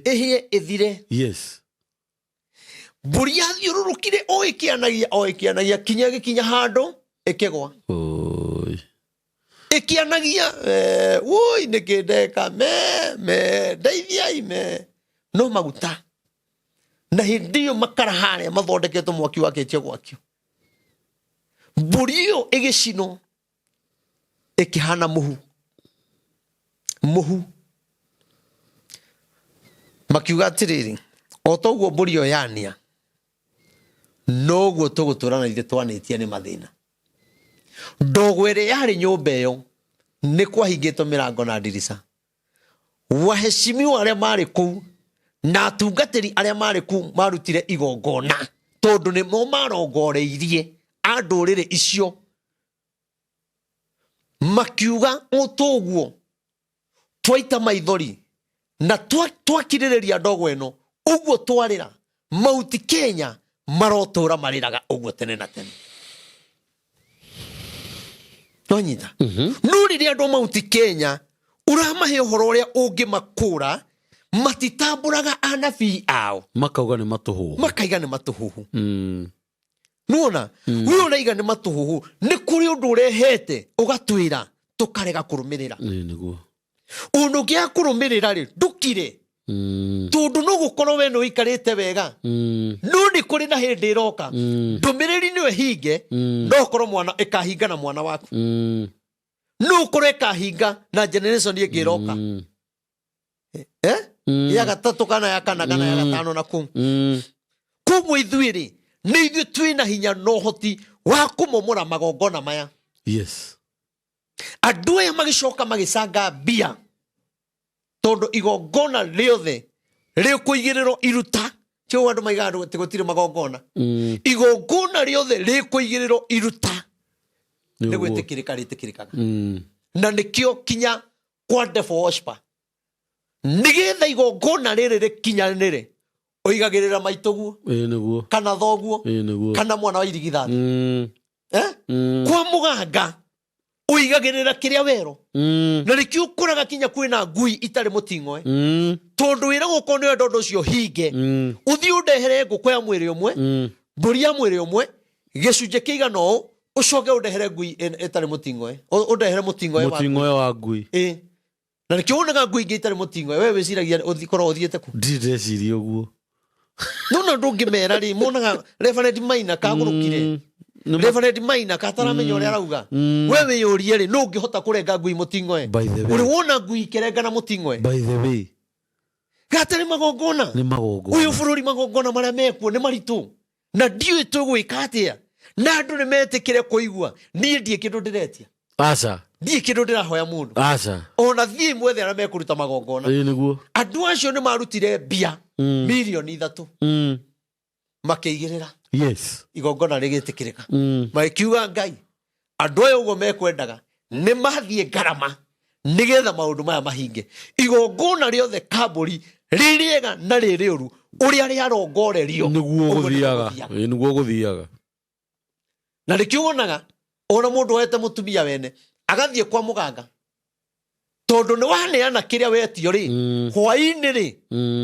S1: ĩhĩe ĩthire
S2: mbũri yathiũrũrũkire o ĩkĩanagia kinya gĩkinya handũ ĩkĩgwa ĩkĩanagia woi nĩkĩndeka ndeithiai no maguta na hĩndĩ ĩyo makara harĩa mathondeketwo mwaki wakĩtio gwakio mbũri ĩyo ĩgĩcinwo ĩkĩhana mũhu makiuga atĩrĩrĩ o toguo mbũri ĩyo yania noguo tũgũtũrana ithuĩ twanĩtie nĩ mathĩna ndogo ĩrĩa yarĩ nyũmba ĩyo nĩ kwahingĩtwo mĩrango na ndirica waheshimiwa arĩa marĩ kũu na atungatĩri arĩa marĩ kũu marutire igongona tondũ nĩmo marongoreirie a ndũrĩrĩ icio makiuga ũtũguo twaita maithori na twakirĩrĩria ndogo ĩno ũguo twarĩra mauti Kenya marotũra marĩraga ũguo tene na tene nonyita no rĩrĩa andũ mauti Kenya ũramahe ũhoro ũrĩa ũngĩmakũra matitambũraga anabii ao
S1: makaiga nĩ
S2: matũhuhu nuona huyo naiga nĩ matũhuhu nĩ kũrĩ ũndũ ũrehete ũgatwĩra tũkarega kũrũmĩrĩra ũndũ ũngĩaga kũrũmĩrĩra-rĩ ndũkire tondu no gũkorwo we nĩ ũikarĩte wega no nĩ kũrĩ na hĩndĩ ĩroka ndũmĩrĩri nĩwe hinge no ũkorwo mwana ĩkahinga na mwana waku no ũkorwo ĩkahinga na generation ĩngĩ ĩroka ya gatatũ kana ya kana kana ya gatano na kũu koguo ithuĩ-rĩ nĩ ithuĩ twĩna hinya na ũhoti wa kũmomora magongona maya andũ aya magĩcoka magĩcanga mbia tondu igongona rĩothe rĩkũigĩrĩrwo iruta tio andũ maigaga gũtirĩ magongona igongona rĩothe rĩkũigĩrĩrwo iruta nĩ gwĩtĩkĩrĩka rĩtĩkĩrĩkaga na nĩkĩo kinya kwa devil worshiper nigetha igongona rĩrĩ rĩkinyanĩre oigagĩrĩra maitũguo
S1: nĩguo
S2: kana thoguo
S1: nĩguo
S2: kana mwana wa irigithathi kwa mũganga oigagĩrĩra kĩrĩa wero na rĩkĩ ũkoraga kinya kwĩna ngui itarĩ mũting'oe tondũ wĩra gũkorwo nĩ wendo ũndũ ũcio hinge ũthiĩ ũndehere ngũkũ ya mwĩrĩ ũmwe mbũri ya mwĩrĩ ũmwe gĩcunjĩ kĩigana ũũ ũcoke ũndehere ngui ĩtarĩ mũting'oe ũndehere mũting'oe
S1: wa ngui
S2: na rĩkĩ wonaga ngui ingĩ itarĩ mũting'oe we wĩciragia ũkorwo ũthiĩte ku
S1: ndireciria ũguo
S2: nona ndũngĩmera rĩ monaga Reverend Maina kagũrũkire Reverend Maina kataramenya ũrĩa arauga we wĩyũrie rĩ no ũngĩhota kũrenga ngui mũting'oe ũrĩ wona ngui ikĩrengana mũting'oe
S1: by the way
S2: gatarĩ magongona ũyũ bũrũri magongona marĩa mekuo nĩ maritũ na ndiũĩ tũgwĩka atĩa na andũ nĩ metĩkĩre kũigua niĩ ndiĩ kĩndũ ndĩretia
S1: aca
S2: ndiĩ kĩndũ ndĩrahoya mũndũ
S1: aca
S2: ona thiĩ mwethe arĩa mekũruta magongona
S1: nĩguo
S2: andũ acio nĩ marutire mbia mirioni 3 makĩigĩrĩra igongona rĩgĩtĩkĩrĩka magĩkiuga Ngai andũ aya ũguo mekwendaga nĩ mathiĩ ngarama nĩgetha maũndũ maya mahinge igongona rĩothe kambũri rĩrĩega na rĩrĩũru ũrĩa rĩarongorerio
S1: nĩguo gũthiaga
S2: na rĩkiugonaga ona mũndũ wete mũtumia wene agathiĩ kwa mũganga tondũ nĩ waneana kĩrĩa wetio rĩ hwaĩ-inĩ rĩ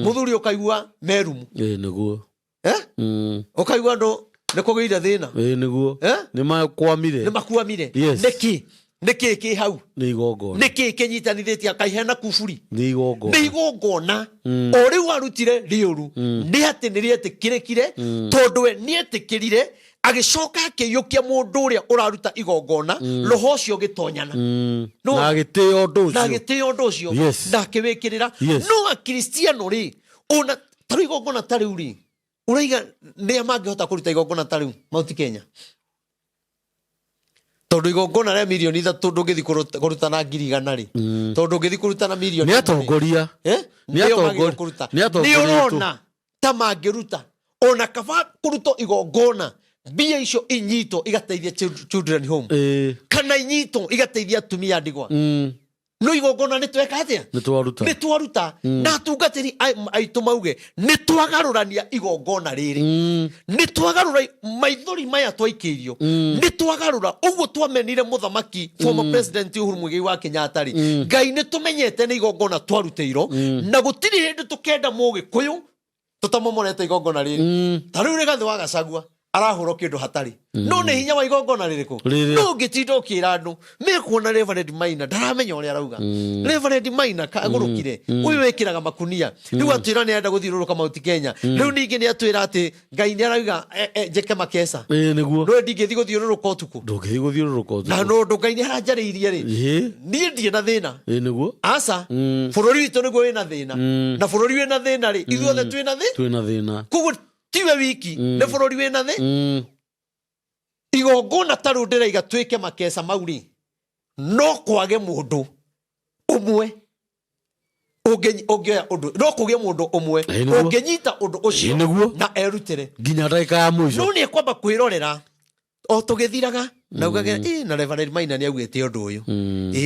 S2: mũthuri ũkaigua merumu
S1: nĩguo
S2: ũkaigua andũ nĩ kũgĩire thĩna
S1: nĩguo nĩ
S2: makuamire nĩkĩ kĩ hau nĩkĩ kĩnyitanithĩtie akaihena kuburi nĩ igongona o rĩu arutire rĩũru nĩ atĩ nĩ rĩetĩkĩrĩkire tondũ we nĩetĩkĩrire agĩcoka akĩiyũkia mũndũ ũrĩa ũraruta igongona roho ũcio ũgĩtonyana
S1: na agĩtĩo
S2: ũndũ ũcio na akĩwĩkĩrĩra no akristiano rĩ ona tarĩ igongona ta rĩu rĩ ũraiga nĩa mangĩhota kũruta igongona ta rĩu Mount Kenya tondũ igongona rĩa mirioni 3 ndũngĩthi kũruta na 100 rĩ tondũ ndũngĩthi kũruta na mirioni
S1: nĩ atongoria
S2: nĩ ũrona ta mangĩruta ona kaba kũruta igongona mbia icio inyito igateithia children home kana inyito igateithia atumia ndigwa no igongona nĩ tweka atĩa nĩ twaruta na atungatĩri aitũ mauge nĩ twagarũrania igongona rĩrĩ nĩ twagarũra maithori maya twaikĩirio nĩ twagarũra ũguo twamenire mũthamaki former president Uhuru Muigai wa Kenyatta rĩ Ngai nĩ tũmenyete nĩ igongona twarutĩirwo na gũtirĩ hĩndĩ tũkenda mũgĩkũyũ tũtamomorete igongona rĩrĩ ta rĩu Rigathĩ wa Gachagua arahũrwo kĩndũ hatarĩ no nĩ hinya wa igongona rĩrĩkũ no ũngĩtinda ũkĩra andũ mekuona Reverend Maina ndaramenya ũrĩa arauga Reverend Maina kagũrũkire ũyũ wĩkĩraga makunia rĩu atwĩra nĩ enda gũthiũrũrũka Mount Kenya rĩu ningĩ nĩ atwĩra atĩ Ngai nĩ arauga njeke makesa
S1: nĩguo
S2: no ndingĩthi gũthiũrũrũka ũtukũ na no ndũ Ngai nĩ aranjarĩirie rĩ niĩ ndiĩ na thĩna nĩguo aca bũrũri witũ nĩguo wĩna thĩna na bũrũri wĩna thĩna rĩ ithuothe twĩna thĩna koguo tiwe wiki nĩ bũrũri wĩna thĩ igongona tarũ ndĩraiga twĩke makesa mau rĩ no kwage mũndũ ũmwe ũngĩoya ũndũ no kũgĩe mũndũ ũmwe ũngĩnyita ũndũ ũcio na erutĩre
S1: nginya ndagĩka ya mũico
S2: no nĩ ekwamba kwĩrorera o tũgĩthiraga na ugaga na Reverend Maina nĩ augĩte ũndũ ũyũ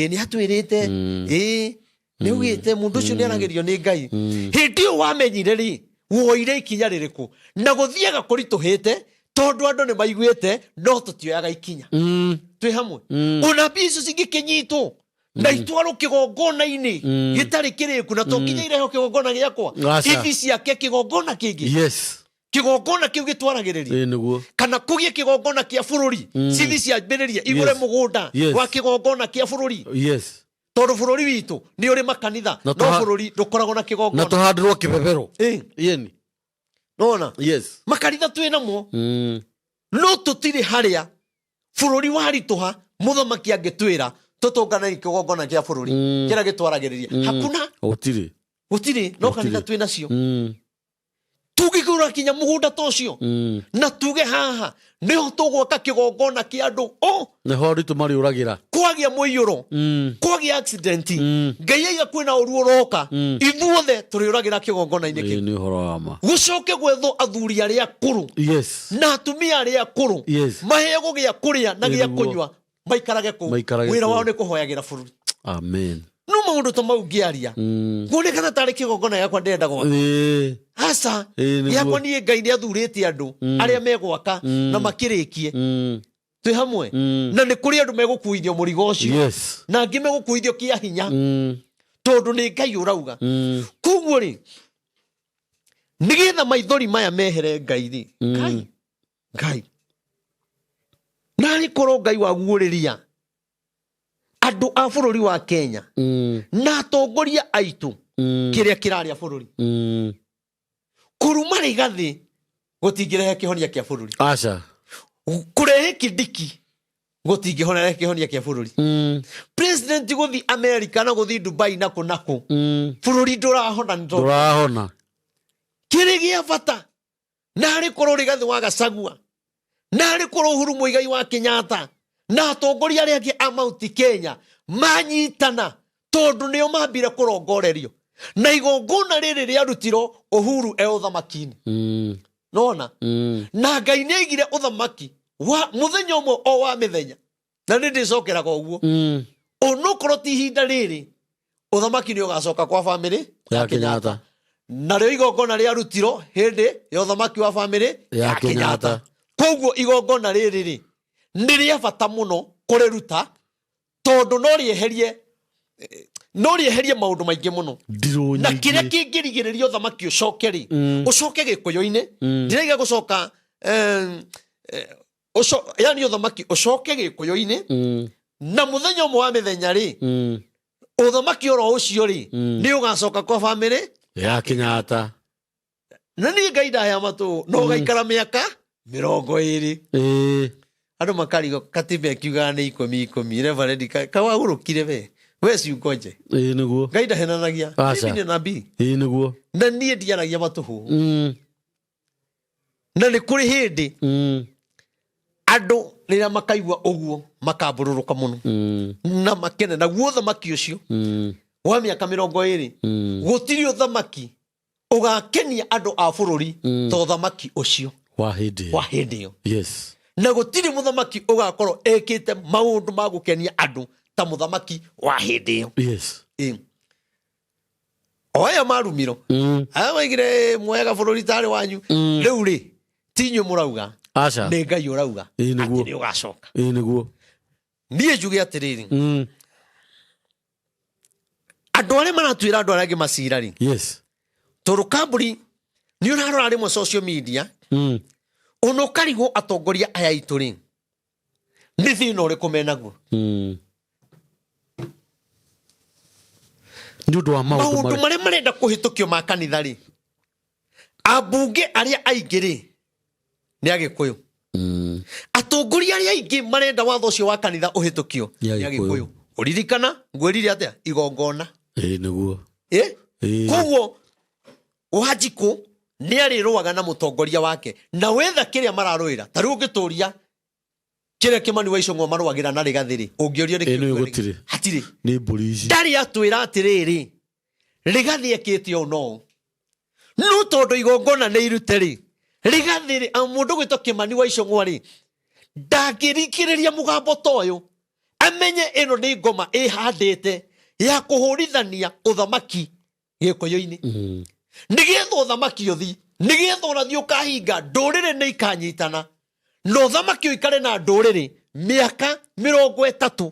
S2: nĩ atwĩrĩte nĩ augĩte mũndũ ũcio nĩ aragĩrio nĩ Ngai hĩndĩ ĩyo wamenyire rĩ woire ikinya rĩrĩkũ na gũthiaga kũritũhĩte tondũ andũ nĩ maiguĩte no tũtioyaga ikinya twĩ hamwe ona mbia icio cingĩkĩnyitwo na itwarwo kĩgongona-inĩ gĩtarĩ kĩrĩku na tũkinya ireho kĩgongona gĩakwa ithi ciake kĩgongona kĩngĩ kĩgongona kĩu gĩtwaragĩrĩria kana kũgĩe kĩgongona kĩa bũrũri cithi ciambĩrĩria igũre mũgũnda wa kĩgongona kĩa bũrũri tondũ bũrũri witũ nĩ ũrĩ makanitha no bũrũri ndũkoragwo na kĩgongona
S1: na tũhandĩrwo kĩbebero yeni
S2: nona makanitha twĩ namo no tũtirĩ harĩa bũrũri waritũha mũthamaki angĩtwĩra tũtũnganagie kĩgongona kĩa bũrũri kĩrĩa gĩtwaragĩrĩria hakuna gũtirĩ no kanitha twĩ nacio tũngĩgũra kinya mũgũnda ta ũcio na tuge haha nĩho tũgwaka kĩgongona kĩa andũ
S1: nĩho ritũ marĩũragĩra
S2: kwagĩa mũiyũro kwagĩa accident Ngai aiga kwĩna ũru ũroka ithuothe tũrĩũragĩra kĩgongona-inĩ kĩu gũcoke gwethwo athuri arĩa akũrũ na atumia arĩa akũrũ maheo gĩa kũrĩa na gĩa kũnyua maikarage kũu wĩra wao nĩ kũhoyagĩra bũrũri
S1: amen
S2: no maundu to mau ngiaria kuonekana tarĩ kĩgongona yakwa ndenda gwaka hasa yakwa niĩ Ngai nĩ athurĩte andũ arĩa megwaka na makĩrĩkie twĩ hamwe na nĩ kũrĩ andũ megũkuithio mũrigo ũcio na angĩ megũkuithio kĩa hinya tondũ nĩ Ngai ũrauga koguo rĩ nĩgetha maithori maya mehere Ngai rĩ Ngai narĩ korwo Ngai waguũrĩria andũ a bũrũri wa Kenya na atongoria aitũ kĩrĩa kĩrarĩa bũrũri kũruma rĩgathĩ gũtingĩrehe kĩhonia kĩa bũrũri
S1: aca
S2: kũrehe Kindiki gũtingĩrehe kĩhonia kĩa bũrũri president gũthiĩ America na gũthiĩ Dubai na kũ bũrũri ndũrahona kĩrĩ gĩa bata narĩ korwo rĩgathĩ wa Gachagua narĩ korwo Uhuru Muigai wa Kenyatta na atongoria arĩa angĩ a Mount Kenya manyitana tondũ nĩo mambire kũrongorerio na igongona rĩrĩ rĩarutirwo Uhuru ũthamaki-inĩ nona na Ngai nĩaigire ũthamaki wa mũthenya ũmwe o wa mĩthenya na nĩ ndĩcokeraga ũguo onokorwo ti ihinda rĩrĩ ũthamaki nĩ ũgacoka kwa bamĩrĩ ya Kenyatta narĩo igongona rĩarutirwo hĩndĩ ya ũthamaki wa bamĩrĩ ya Kenyatta koguo igongona rĩrĩ nĩ rĩa bata mũno kũrĩruta tondũ no rĩeherie maũndũ maingĩ mũno na kĩrĩa kĩngĩrigĩrĩria ũthamaki ũcoke rĩ ũcoke gĩkũyũ-inĩ ndĩraiga gũcoka yani ũthamaki ũcoke gĩkũyũ-inĩ na mũthenya ũmwe wa mĩthenya rĩ ũthamaki oro ũcio rĩ nĩ ũgacoka kwa bamĩrĩ
S1: ya Kenyatta
S2: na niĩ Ngai ndahea matũ no gaikara mĩaka 20 andũ makarigo katiba ĩkiugaga nĩ 10 Reverend kawagũrũkire we ciugo nje
S1: nĩguo
S2: Ngai ndahenanagia nĩ nabii
S1: nĩguo
S2: na niĩ ndiaragia matũhũ na nĩ kũrĩ hĩndĩ andũ rĩrĩa makaigua ũguo makambũrũrũka mũno na makene naguo ũthamaki ũcio wa mĩaka 20 gũtirĩ ũthamaki ũgakenia andũ a bũrũri ta ũthamaki ũcio
S1: wa hĩndĩ ĩyo
S2: na gũtirĩ mũthamaki ũgakorwo ekĩte maũndũ ma gũkenia andũ ta mũthamaki wa hĩndĩ ĩyo o aya marumiro aya maigire mwega bũrũri tarĩ wanyu rĩu rĩ ti inyuĩ mũrauga nĩ Ngai ũrauga atĩ nĩ ũgacoka niĩ njuge atĩrĩrĩ andũ arĩa maratuĩra andũ arĩa angĩ macira rĩ tondũ kambũri nĩ ũrarora rĩmwe social media ona ũkarigwo atongoria aya aitũ rĩ nĩ thĩna ũrĩkũ menaguo maũndũ marĩa marenda kũhĩtũkio ma kanitha rĩ ambunge arĩa aingĩ rĩ nĩ Agĩkũyũ atongoria arĩa aingĩ marenda watho ũcio wa kanitha ũhĩtũkio nĩ Agĩkũyũ ũririkana ngwĩrire atĩa igongona
S1: nĩguo
S2: koguo Wanjikũ nĩ arĩrũaga na mũtongoria wake na wetha kĩrĩa mararũĩra ta rĩu ũngĩtũria kĩrĩa Kĩmani wa Icũng'wa marũagĩra na Rĩgathĩ rĩ ũngĩũrio nĩ hatirĩ
S1: nĩ mbũri ici
S2: ndarĩ atwĩra atĩrĩrĩ Rĩgathĩ ekĩte ũũ no tondũ igongona nĩ irute rĩ Rĩgathĩ rĩ mũndũ gwĩtwo Kĩmani wa Icũng'wa rĩ ndangĩrikĩrĩria mũgambo ta ũyũ amenye ĩno nĩ ngoma ĩhandĩte ya kũhũrithania ũthamaki gĩkũyũ-inĩ nĩgetha ũthamaki ũthi nĩgetha ũrathiĩ ũkahinga ndũrĩrĩ nĩ ikanyitana na ũthamaki ũikare na ndũrĩrĩ mĩaka 30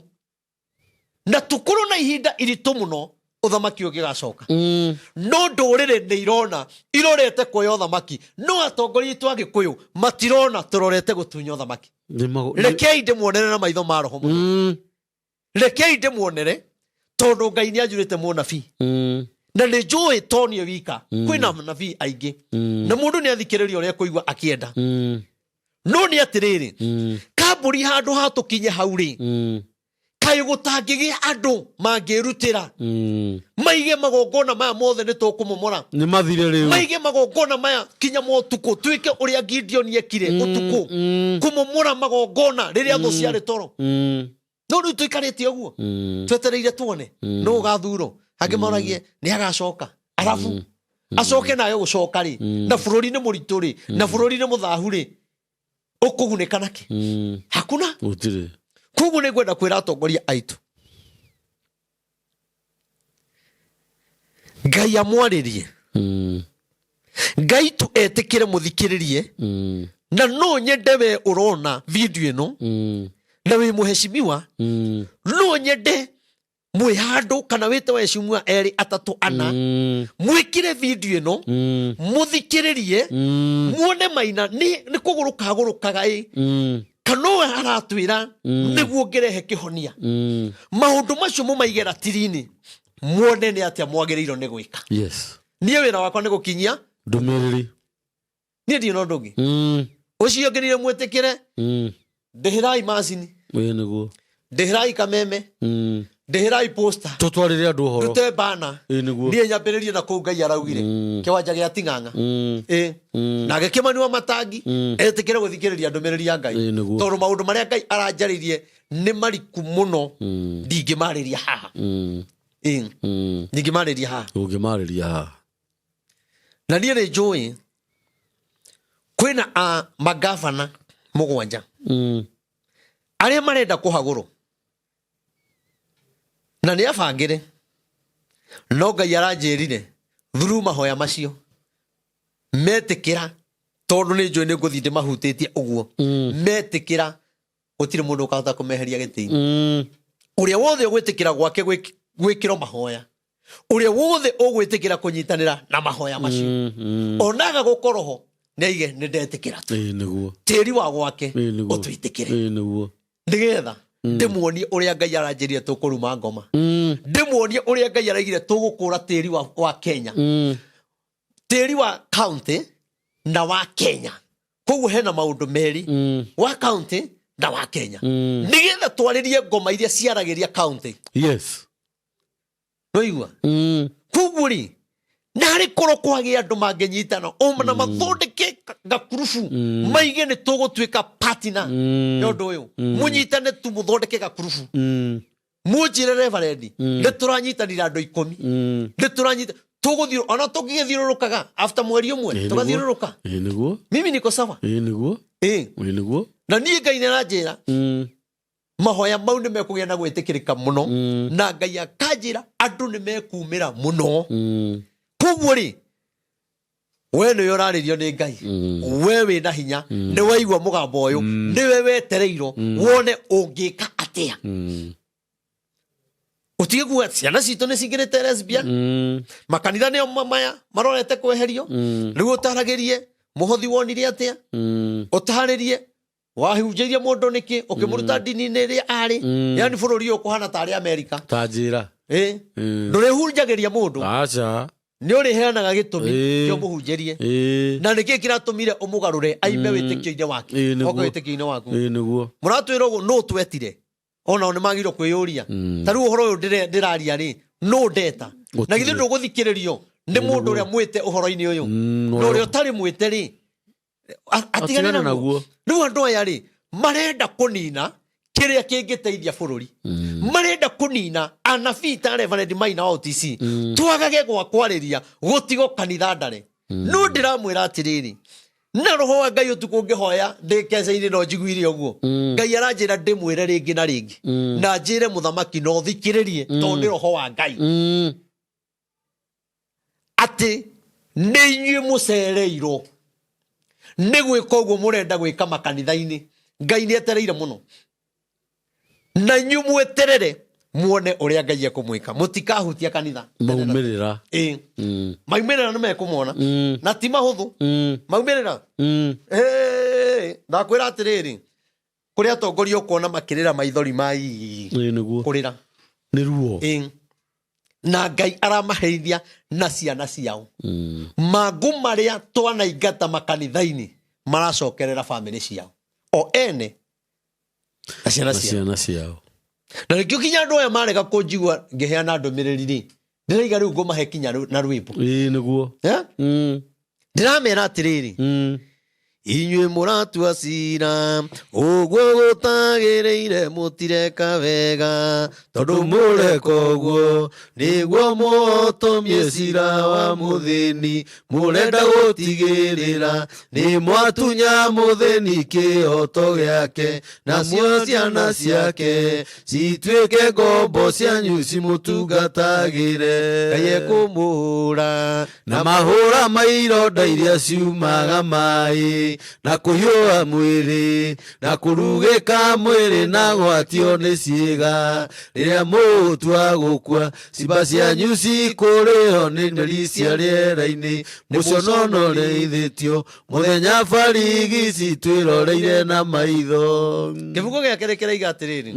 S2: na tũkorwo na ihinda iritũ mũno ũthamaki ũngĩgacoka no ndũrĩrĩ nĩ irona irorete kuoya ũthamaki no atongoria aitũ Agĩkũyũ matirona tũrorete gũtunya ũthamaki rekei ndĩmuonere na maitho ma roho mũno rekei ndĩmuonere tondũ Ngai nĩ anjurĩte mũnabii na nĩ njũĩ to niĩ wika kwĩna manabii aingĩ na mũndũ nĩ athikĩrĩria ũrĩa kũigua akĩenda no nĩ atĩrĩrĩ kambũri handũ hatũkinye hau rĩ kaĩ gũtangĩgĩa andũ mangĩrutĩra maige magongona maya mothe nĩ tũkũmomora
S1: nĩ mathire rĩu
S2: maige magongona maya kinya mũtukũ twĩke ũrĩa Gideon ekire ũtukũ kũmomora magongona rĩrĩa thũ ciarĩ toro no rĩu tũikarĩte ũguo twetereire tuone no ũgathurwo angĩ moragie nĩ agacoka arabu acoke nayo gũcoka rĩ na bũrũri nĩ mũritũ rĩ na bũrũri nĩ mũthahu rĩ ũkũgunĩka nake hakuna
S1: gũtirĩ
S2: koguo nĩ ngwenda kwĩra atongoria aitũ Ngai amwaririe Ngai tu etikire muthikiririe na no nyende we urona video ino na we muheshimiwa no nyende mwihandu kana wite weshimwa eri atatu ana mwikire video ino muthikiririe muone maina ni kugurukaga kanowe aratwira niguo ngerehe kihonia maundu macio mumaigera tirini muone ni atia mwagereiro ni gwika
S1: yes
S2: nie wira wakwa ni gukinyia
S1: ndumiriri
S2: nie ndio ndungi ucio ngerire mwetekere ndehirai macini
S1: we niguo
S2: ndehirai kameme ndehirai poster
S1: tutwarire andu horo
S2: rute bana nie nyambiririe na ku Ngai araugire kiwanja gia Ting'ang'a na gikimaniwa matangi etikire guthikiriria ndumiriri ya Ngai tondu maundu maria Ngai aranjaririe ni mariku muno ndingimariria haha ndingimariria haha
S1: ungimariria haha
S2: na nie ni njui kwina magavana mugwanja aria marenda kuhaguru na ni abangire no Ngai aranjirire through mahoya macio metikira tondu ni njui ni nguthi ndi mahutitie uguo metikira gutire mundu ukahota kumeheria gitini uria wothe ugwitikira gwake gwikiro mahoya uria wothe ugwitikira kunyitanira na mahoya macio onaga gukoroho neige ni ndetikira tu
S1: niguo
S2: tiri wa gwake utwitikire
S1: niguo
S2: ndigetha ndimuonie uria Ngai aranjirie tukuruma ngoma ndimuonie uria Ngai araigire tugukura tiri wa Kenya tiri wa county na wa Kenya koguo hena maundu meri wa county na wa Kenya nigetha twaririe ngoma iria ciaragiria county
S1: yes
S2: no igua koguo ri nari koro kwagi andu mangenyitana na mathondeke gakurubu maige ni tugutwika partner nondu uyu munyitane tu muthondeke gakurubu munjire reverend nituranyitanira andu 10 nituranyita tuguthiro ona tugigithirurukaga after mweri umwe tugathiruruka
S1: niguo
S2: mimi niko sawa
S1: niguo niguo
S2: na nie Ngai naranjira mahoya mau ni mekugia na gwitikirika muno na Ngai akanjira andu ni mekumira muno koguo ri we ni yoraririo ni Ngai we wi na hinya ni waigwa mugambo uyu ni we wetereiro wone ungika atia utige kuga ciana citu ni cingirite lesbian makanitha ni maya marorete kweherio riu utaragirie muhothi wonire atia utaharirie wahunjirie mundu niki ukimuruta dini-ini ria ari yani bururi uyu kuhana tari America
S3: tanjira
S2: ndurihunjagiria mundu
S3: acha
S2: ni uri heanaga gitumi kio muhunjirie na niki kiratumire umugarure aime witikio-ine wake oko witikio-ine waku
S3: niguo
S2: muratwira uguo no twetire ona ni magiro kwiyuria taru uhoro uyu ndiraria ri no ndeta na githe nduguthikiririo ni mundu uria mwite uhoro-ini uyu no uri utari mwite ri atigane naguo riu andu aya ri marenda kunina kiria kingiteithia bururi marenda kunina anabii ta Reverend Maina OTC twagage gwakwariria gutigo kanitha ndare no ndiramwira atiriri na roho wa Ngai utuku ngihoya ndikece-ini no njiguire uguo Ngai aranjira ndimwire ringi na ringi na njire muthamaki no thikiririe tondu roho wa Ngai ati ni inyue mucereirwo ni gwika uguo murenda gwika makanitha-ini Ngai ni etereire muno na inyue mweterere muone uria Ngai ekumwika mutikahutia kanitha
S3: maumirira
S2: maumirira ni mekumona na ti mahuthu maumirira ndakwira atiriri kuria atongoria ukuona makirira maithori mai
S3: niguo
S2: kurira
S3: ni ruo
S2: na Ngai aramaheithia na ciana ciao magu maria twanaingata makanitha-ini maracokerera family ciao o ene na ciana ciao na nikio kinya andu aya marega kunjigua ngiheana ndumiriri ri ndiraiga riu ngumahe kinya na rwimbo
S3: niguo
S2: ndiramera atiriri inyuĩ mũratua cira ũguo gũtagĩrĩire mũtireka wega tondũ mũreka ũguo nĩguo mũhotomie cira wa mũthĩni mũrenda gũtigĩrĩra nĩ mwatunya mũthĩni kĩhoto gĩake nacio ciana ciake cituĩke ngombo cianyu cimũtungatagĩre Ngai ekũmũhũra na mahũra ma ironda iria ciumaga maĩ na kũhiũha mwĩrĩ na kũrugĩka mwĩrĩ na gwatio nĩ ciĩga rĩrĩa mũtua gũkua ciimba cianyu cikũrĩo nĩ nderi cia rĩera-inĩ mũcononorĩithĩtio mũthenya barigici twĩroreire na maitho kĩbungo gĩa kerĩ kĩraiga atĩrĩrĩ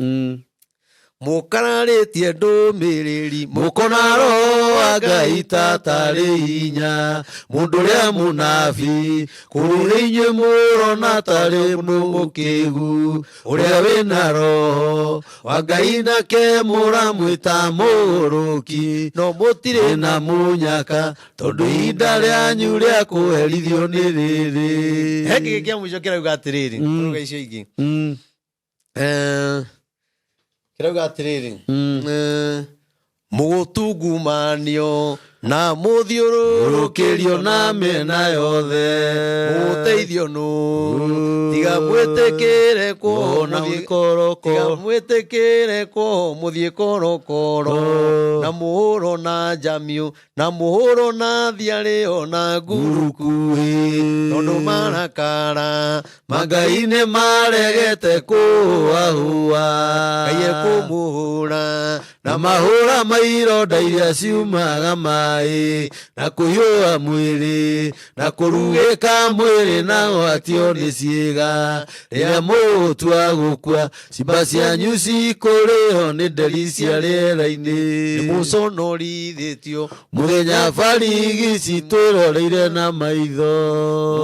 S2: mũkararĩtie ndũmĩrĩri mũkona roho wa Ngai tatarĩ hinya mũndũ ũrĩa mũnabi kũrĩ inyuĩ mũrona tarĩ mũkĩgu ũrĩa wĩna roho wa Ngai nake mũramwĩta mũgũrũki no mũtirĩ na mũnyaka tondũ ihinda rĩanyu rĩa kũherithio nĩ rĩrĩ he kĩngĩ kĩa mũico kĩrauga atĩrĩrĩ kũruga icio ingĩ kĩrauga atĩrĩrĩ mũgũtungumanio na mũthiũrũrũkĩrio na mĩena yothe mũteithio nũ tiga mwĩtĩkĩre kuohwo mũthiĩ korokoro na mũhũro na njamio na mũhũro na thiarĩ na ngurukuĩ tondũ marakara Ngai nĩ maregete kũhũahũa Ngai ekũmũhũra na mahũra ma ironda iria ciumaga maĩ na kũhiũha mwĩrĩ na kũrugĩka mwĩrĩ na gwatio nĩ ciĩga rĩrĩa mũtua gũkua ciimba cianyu cikũrĩo nĩ nderi cia rĩera-inĩ mũconorithĩtio mũthenya barigici twĩroreire na maitho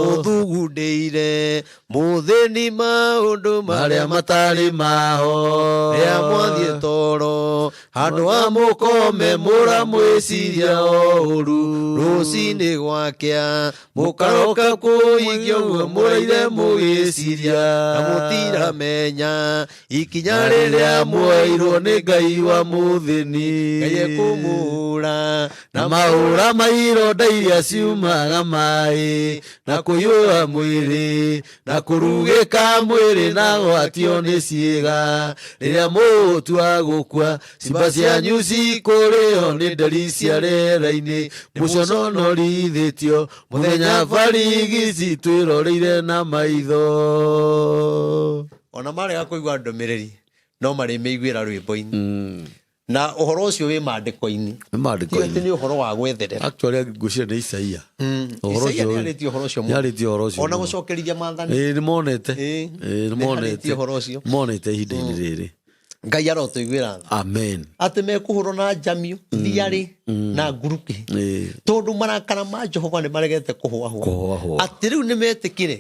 S2: mũthugundĩire mũthĩni maũndũ marĩa matarĩ maho rĩrĩa mwathiĩ toro handũ ha mũkome mũramwĩciria ũũru rũcinĩ gwakĩa mũkaroka kũhingia ũguo mũraire mũgĩciria na mũtiramenya ikinya rĩrĩa muoeirwo nĩ Ngai wa mũthĩni Ngai ekũmũhũra na mahũra ma ironda iria ciumaga maĩ na kũhiũha mwĩrĩ na kũrugĩka mwĩrĩ na gwatio nĩ ciĩga rĩrĩa mũtua gũkua ciimba cianyu cikũrĩo nĩ nderi cia rĩera-inĩ mũcononorithĩtio mũthenya barigici twĩroreire na maitho ona marega kũigua ndũmĩrĩri no marĩmĩiguĩra rwĩmbo-inĩ na ũhoro ũcio wĩ maandĩko-inĩ nĩ ũhoro wa gwetherera
S1: actually ngwĩciria nĩ Isaia
S2: Isaia nĩarĩtie ũhoro ũcio ona gũcokerithia maathani
S1: nĩ monete monete ihinda-inĩ rĩrĩ
S2: Ngai arotũiguĩra
S1: amen
S2: atĩ mekũhũrwo na njamio thiarĩ na nguruki tondũ marakara ma Jehova nĩ maregete kũhũahũa atĩ rĩu nĩ metĩkire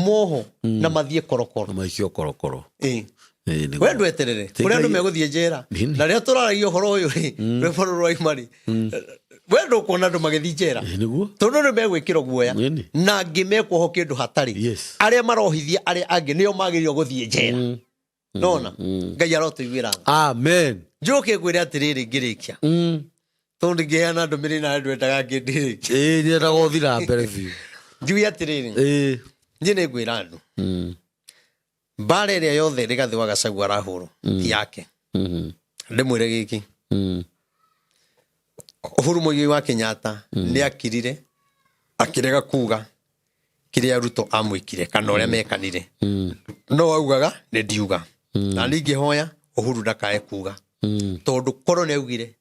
S2: moho na mathiĩ korokoro
S1: maikio korokoro
S2: we ndweterere kũrĩa andũ megũthiĩ njera na rĩrĩa tũraragia ũhoro ũyũ rĩ rwĩmbo rũrũ rwauma rĩ we ndũkuona andũ magĩthiĩ njera tondũ nĩ megwĩkĩrwo guoya na angĩ mekuohwo kĩndũ hatarĩ arĩa marohithia arĩa angĩ nĩo magĩrĩirwo gũthiĩ njera nona Ngai arotũiguĩra
S1: amen
S2: njoke ngwĩre atĩrĩrĩ ngĩrĩkia tondũ ngĩheana ndũmĩrĩri na ndwendaga ngĩndĩrĩkia
S1: nyendaga gũthira mbere biũ
S2: njuge atĩrĩrĩ niĩ nĩ ngwĩra andũ mbara ĩrĩa yothe Rigathĩ wa Gachagua arahũrwo ti yake ndĩmwĩre gĩkĩ Uhuru Mũigai wa Kenyatta nĩ akirire akĩrega kuga kĩrĩa Ruto amwĩkire kana ũrĩa mekanire no augaga nĩ ndiuga na ningĩ hoya Uhuru ndakae kuga tondũ korwo nĩ augire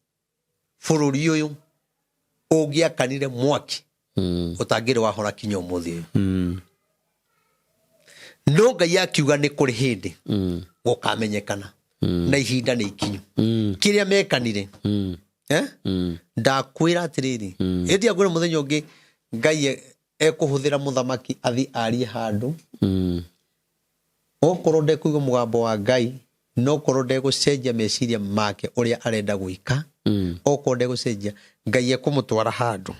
S2: bũrũri ũyũ ũngĩakanire mwaki ũtangĩrĩ wahora kinya ũmũthĩ ũyũ no Ngai akiuga nĩ kũrĩ hĩndĩ gũkamenyekana na ihinda nĩ ikinyu kĩrĩa mekanire ndakwĩra atĩrĩrĩ hĩndĩ ya kwĩra mũthenya ũngĩ Ngai ekũhũthĩra mũthamaki athi arie handũ okorwo ndekũigua mũgambo wa Ngai no korwo ndegũcenjia meciria make ũrĩa arenda gwĩka okorwo ndegũcenjia Ngai ekũmũtwara handũ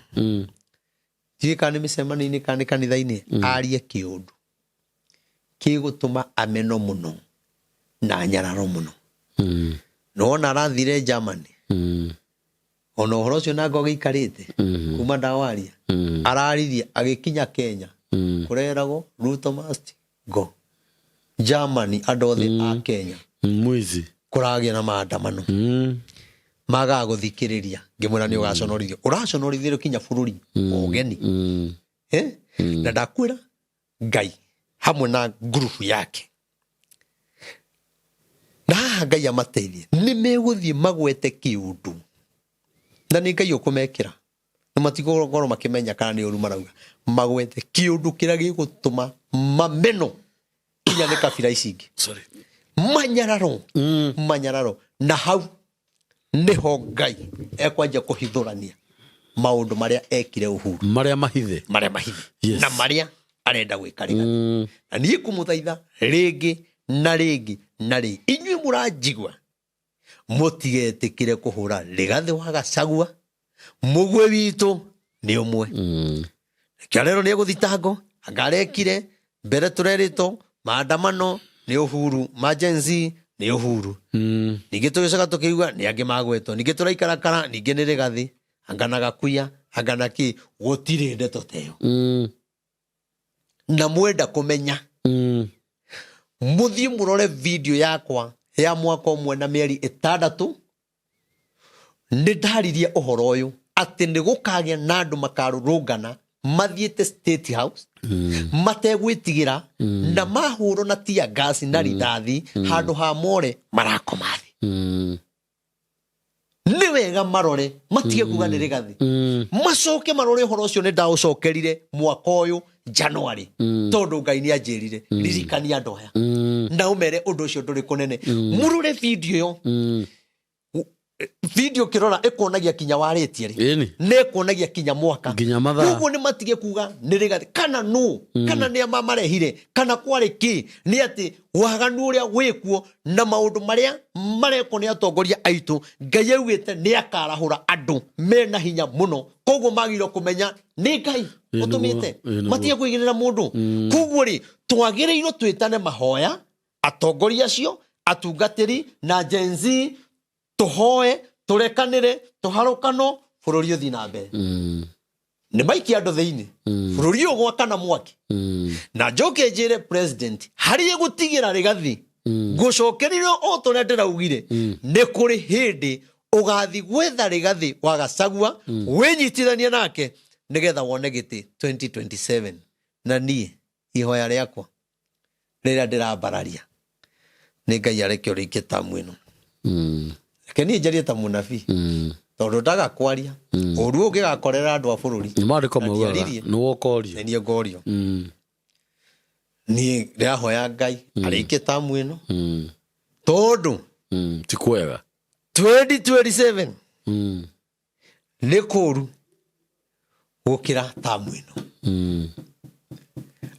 S2: Jikani mĩcemanio-inĩ kana kanitha-inĩ arie kĩũndũ kĩgũtũma ameno mũno na nyararo mũno. Nona arathire Germany. Ona ũhoro ũcio na ngo gĩikarĩte kuma ndawaria. Araririe agĩkinya Kenya. Kũreragwo Ruto must go. Germany andũ othe a Kenya.
S1: Mwizi. Kũragĩa
S2: na maandamano. Maga gũthikĩrĩria. Ngĩmwĩra nĩ ũgaconorithio. Ũraconorithio kinya bũrũri ũgeni. Na ndakwĩra Ngai hamwe na group yake. Na Ngai amateithie. Nĩ megũthiĩ magwete kĩũndũ. Na nĩ Ngai ũkũmekĩra. Na matigorwo makĩmenya kana nĩ ũru marauga. Magwete kĩũndũ kĩrĩa gĩgũtũma mameno kinya nĩ kabira ici ingĩ. Manyararo. Manyararo. Na hau niho Ngai ekwanjia kũhithũrania maũndũ marĩa ekire Uhuru.
S1: Marĩa mahithe.
S2: Marĩa mahithe. Na marĩa arenda gwĩka rĩngĩ. Na niĩ kũmũthaitha rĩngĩ na rĩngĩ na rĩngĩ. Inyuĩ mũranjigua. Mũtigetĩkĩre kũhũra Rigathĩ wa Gachagua. Mũgwe witũ nĩ ũmwe. Kĩarero nĩ egũthitangwo. Angarekire mbere tũrerĩtwo maandamano nĩ Uhuru. Majenzi nĩ Uhuru. Ningĩ tũgĩcoka tũkĩigua nĩ angĩ magwetwo. Ningĩ tũraikarakara ningĩ nĩ Rigathĩ. Angana Gakuya. Angana kĩ. Gũtirĩ ndeto teyo. Na mwenda kũmenya. Mũthiĩ mũrore video yakwa ya mwaka ũmwe na mĩeri 6. Nĩ ndaririe ũhoro ũyũ atĩ nĩ gũkagĩa na andũ makarũrũngana mathiĩte State House mategwĩtigĩra na mahũrwo na tia gas na rithathi handũ ha more marakoma thĩ. Nĩ wega marore matige kuga nĩ Rigathĩ. Macoke marore ũhoro ũcio nĩ ndaũcokerire mwaka ũyũ January. Tondũ Ngai nĩ anjĩrire ririkania andũ aya. Na ũmere ũndũ ũcio ndũrĩ kũnene. Mũrore video ĩyo. Video kĩrora ĩkuonagia kinya warĩtie rĩ. Nĩ ĩkuonagia kinya mwaka. Ũguo nĩ matige kuga nĩ Rigathĩ. Kana no. Kana nĩ mamarehire. Kana kwarĩ kĩ. Nĩ atĩ waganu ũrĩa wĩkuo na maũndũ marĩa marekwo nĩ atongoria aitũ. Ngai augĩte nĩ akarahũra andũ mena hinya mũno. Koguo magĩrĩirwo kũmenya nĩ Ngai ũtũmĩte. Matige kũigĩrĩra mũndũ. Koguo rĩ twagĩrĩirwo twĩtane mahoya atongoria acio atungatĩri na Gen Z. Tuhoe, turekanire, tuharũkano, bũrũri ũthiĩ na mbere. Nĩ maiki andũ thĩinĩ. Bũrũri ũgwakana mwaki. Na njoke njĩre president, harĩ gũtigĩra Rigathĩ. Ngũcokerirwo o tũrĩa ndĩraugire. Nĩ kũrĩ hĩndĩ ũgathi gwetha Rigathĩ wa Gachagua, wĩnyitithanie nake, nĩgetha wone gĩtĩ 2027. Na niĩ, ihoya rĩakwa, rĩrĩa ndĩrambararia, nĩ Ngai areke ũrĩkie tamu ĩno. Keni njarie ta mũnabii. Tondũ ndaga kwaria. Ũru ũngĩgakorera andũ a bũrũri.
S1: Nĩ maandĩko maugaga nĩ wokorio.
S2: Nĩ ngorio. Niĩ ndĩrahoya Ngai arĩkie tamu ĩno. Tondũ
S1: ti kwega.
S2: 2027 nĩ kũru gũkĩra tamu ĩno.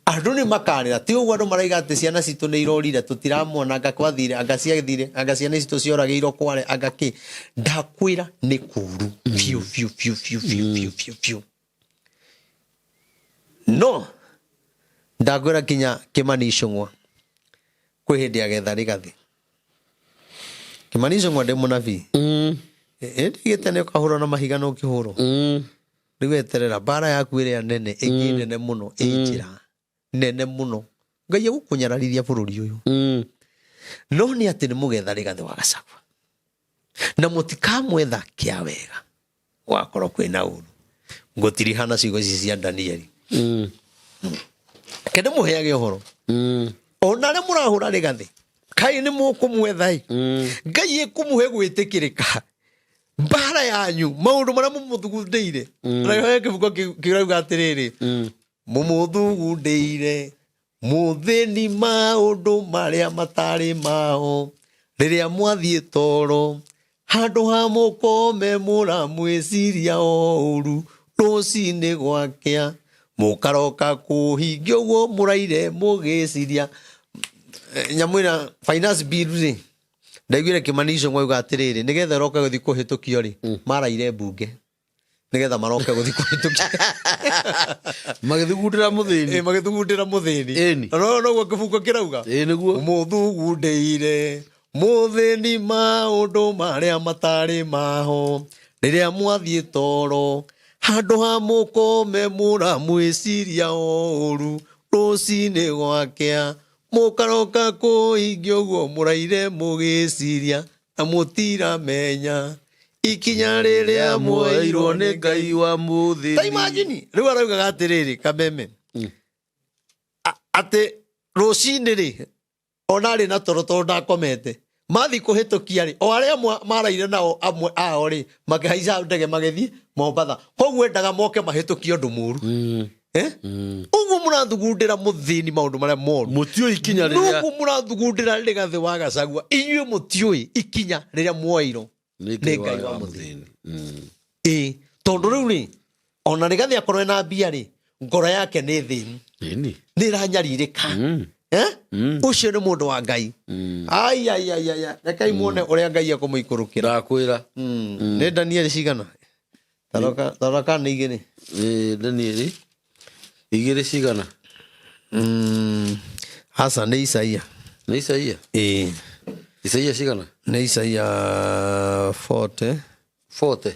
S2: Andũ nĩ makarĩra. Ti ũguo andũ maraiga atĩ ciana citũ nĩ irorire tũtiramona anga kwathire anga ciathire anga ciana citũ cioragĩirwo kware anga kĩ. Ndakwĩra nĩ kũru. Fiu. No ndakwĩra kinya Kimani Ichung'wa kwĩ hĩndĩ agetha Rigathĩ. Kimani Ichung'wa ndĩ mũnabii. Ndigĩte nĩ ũkahũrwo na mahiga no ũkĩhũrwo. Rĩu eterera mbara yaku ĩrĩa nene ĩngĩ nene mũno ĩnjĩra nene mũno. Ngai egũkũnyararithia bũrũri ũyũ. No nĩ atĩ nĩ mũgetha Rigathĩ wa Gachagua. Na mũtikamwetha kĩa wega. Wakorwo kwĩna ũru. Ngũtirihana ciugo ici cia Danieli. Kende mũheage ũhoro. Ona arĩa mũrahũra Rigathĩ. Kaĩ nĩ mũkũmwetha ĩ. Ngai ekũmũhe gwĩtĩkĩrĩka. Mbara yanyu maũndũ marĩa mũmũthugundĩire. Na kĩbuko kĩrauga atĩrĩrĩ. Mũmũthugundĩire mũthĩni maũndũ marĩa matarĩ mao. Rĩrĩa mwathiĩ toro handũ ha mũkome mũramwĩciria ũru. Rũcinĩ gwakĩa mũkaroka kũhingio ũguo mũraire mũgĩciria. Nyamwĩra finance bill rĩ. Ndaiguire Kimani Ichung'wa auga atĩrĩrĩ nĩgetha roka gũthiĩ kũhĩtũkio rĩ maraire mbunge. nigetha maroke guthi kuhitukia
S1: magithugundira muthini
S2: magithugundira muthini no go kibuko kirauga
S1: niguo
S2: muthugundeire muthini maundu maria matari maho riria mwathie toro handu ha mukome mura mwiciria oru rucini gwakea mukaroka kuhingio guo muraire mugiciria na mutira menya ikinya riria mwairwo ni Ngai wa muthini. Ta imagine riu araugaga atiriri Kameme ati rucini ri ona ri na toro ndakomete mathi kuhitukia ri o aria maraire nao amwe ao ri makihaica ndege magithie Mombatha koguo endaga moke mahitukie undu muru uguo murathugundira muthini maundu maria moru
S1: mutioi ikinya riria
S2: uguo murathugundira Rigathi wa Gachagua inyue mutioi ikinya riria mwairwo ni Ngai wa muthini. Tondu riu ri ona Rigathi akorwo na mbia ri ngoro yake ni thini ni ranyaririka ucio ni mundu wa Ngai. Ai rekai muone uria Ngai akumuikurukira
S1: ndakwira
S2: ni Daniel cigana taroka ni igiri
S1: Daniel igiri cigana
S2: hasa ni Isaia
S1: Isaia cigana
S2: ni Isaia 40 41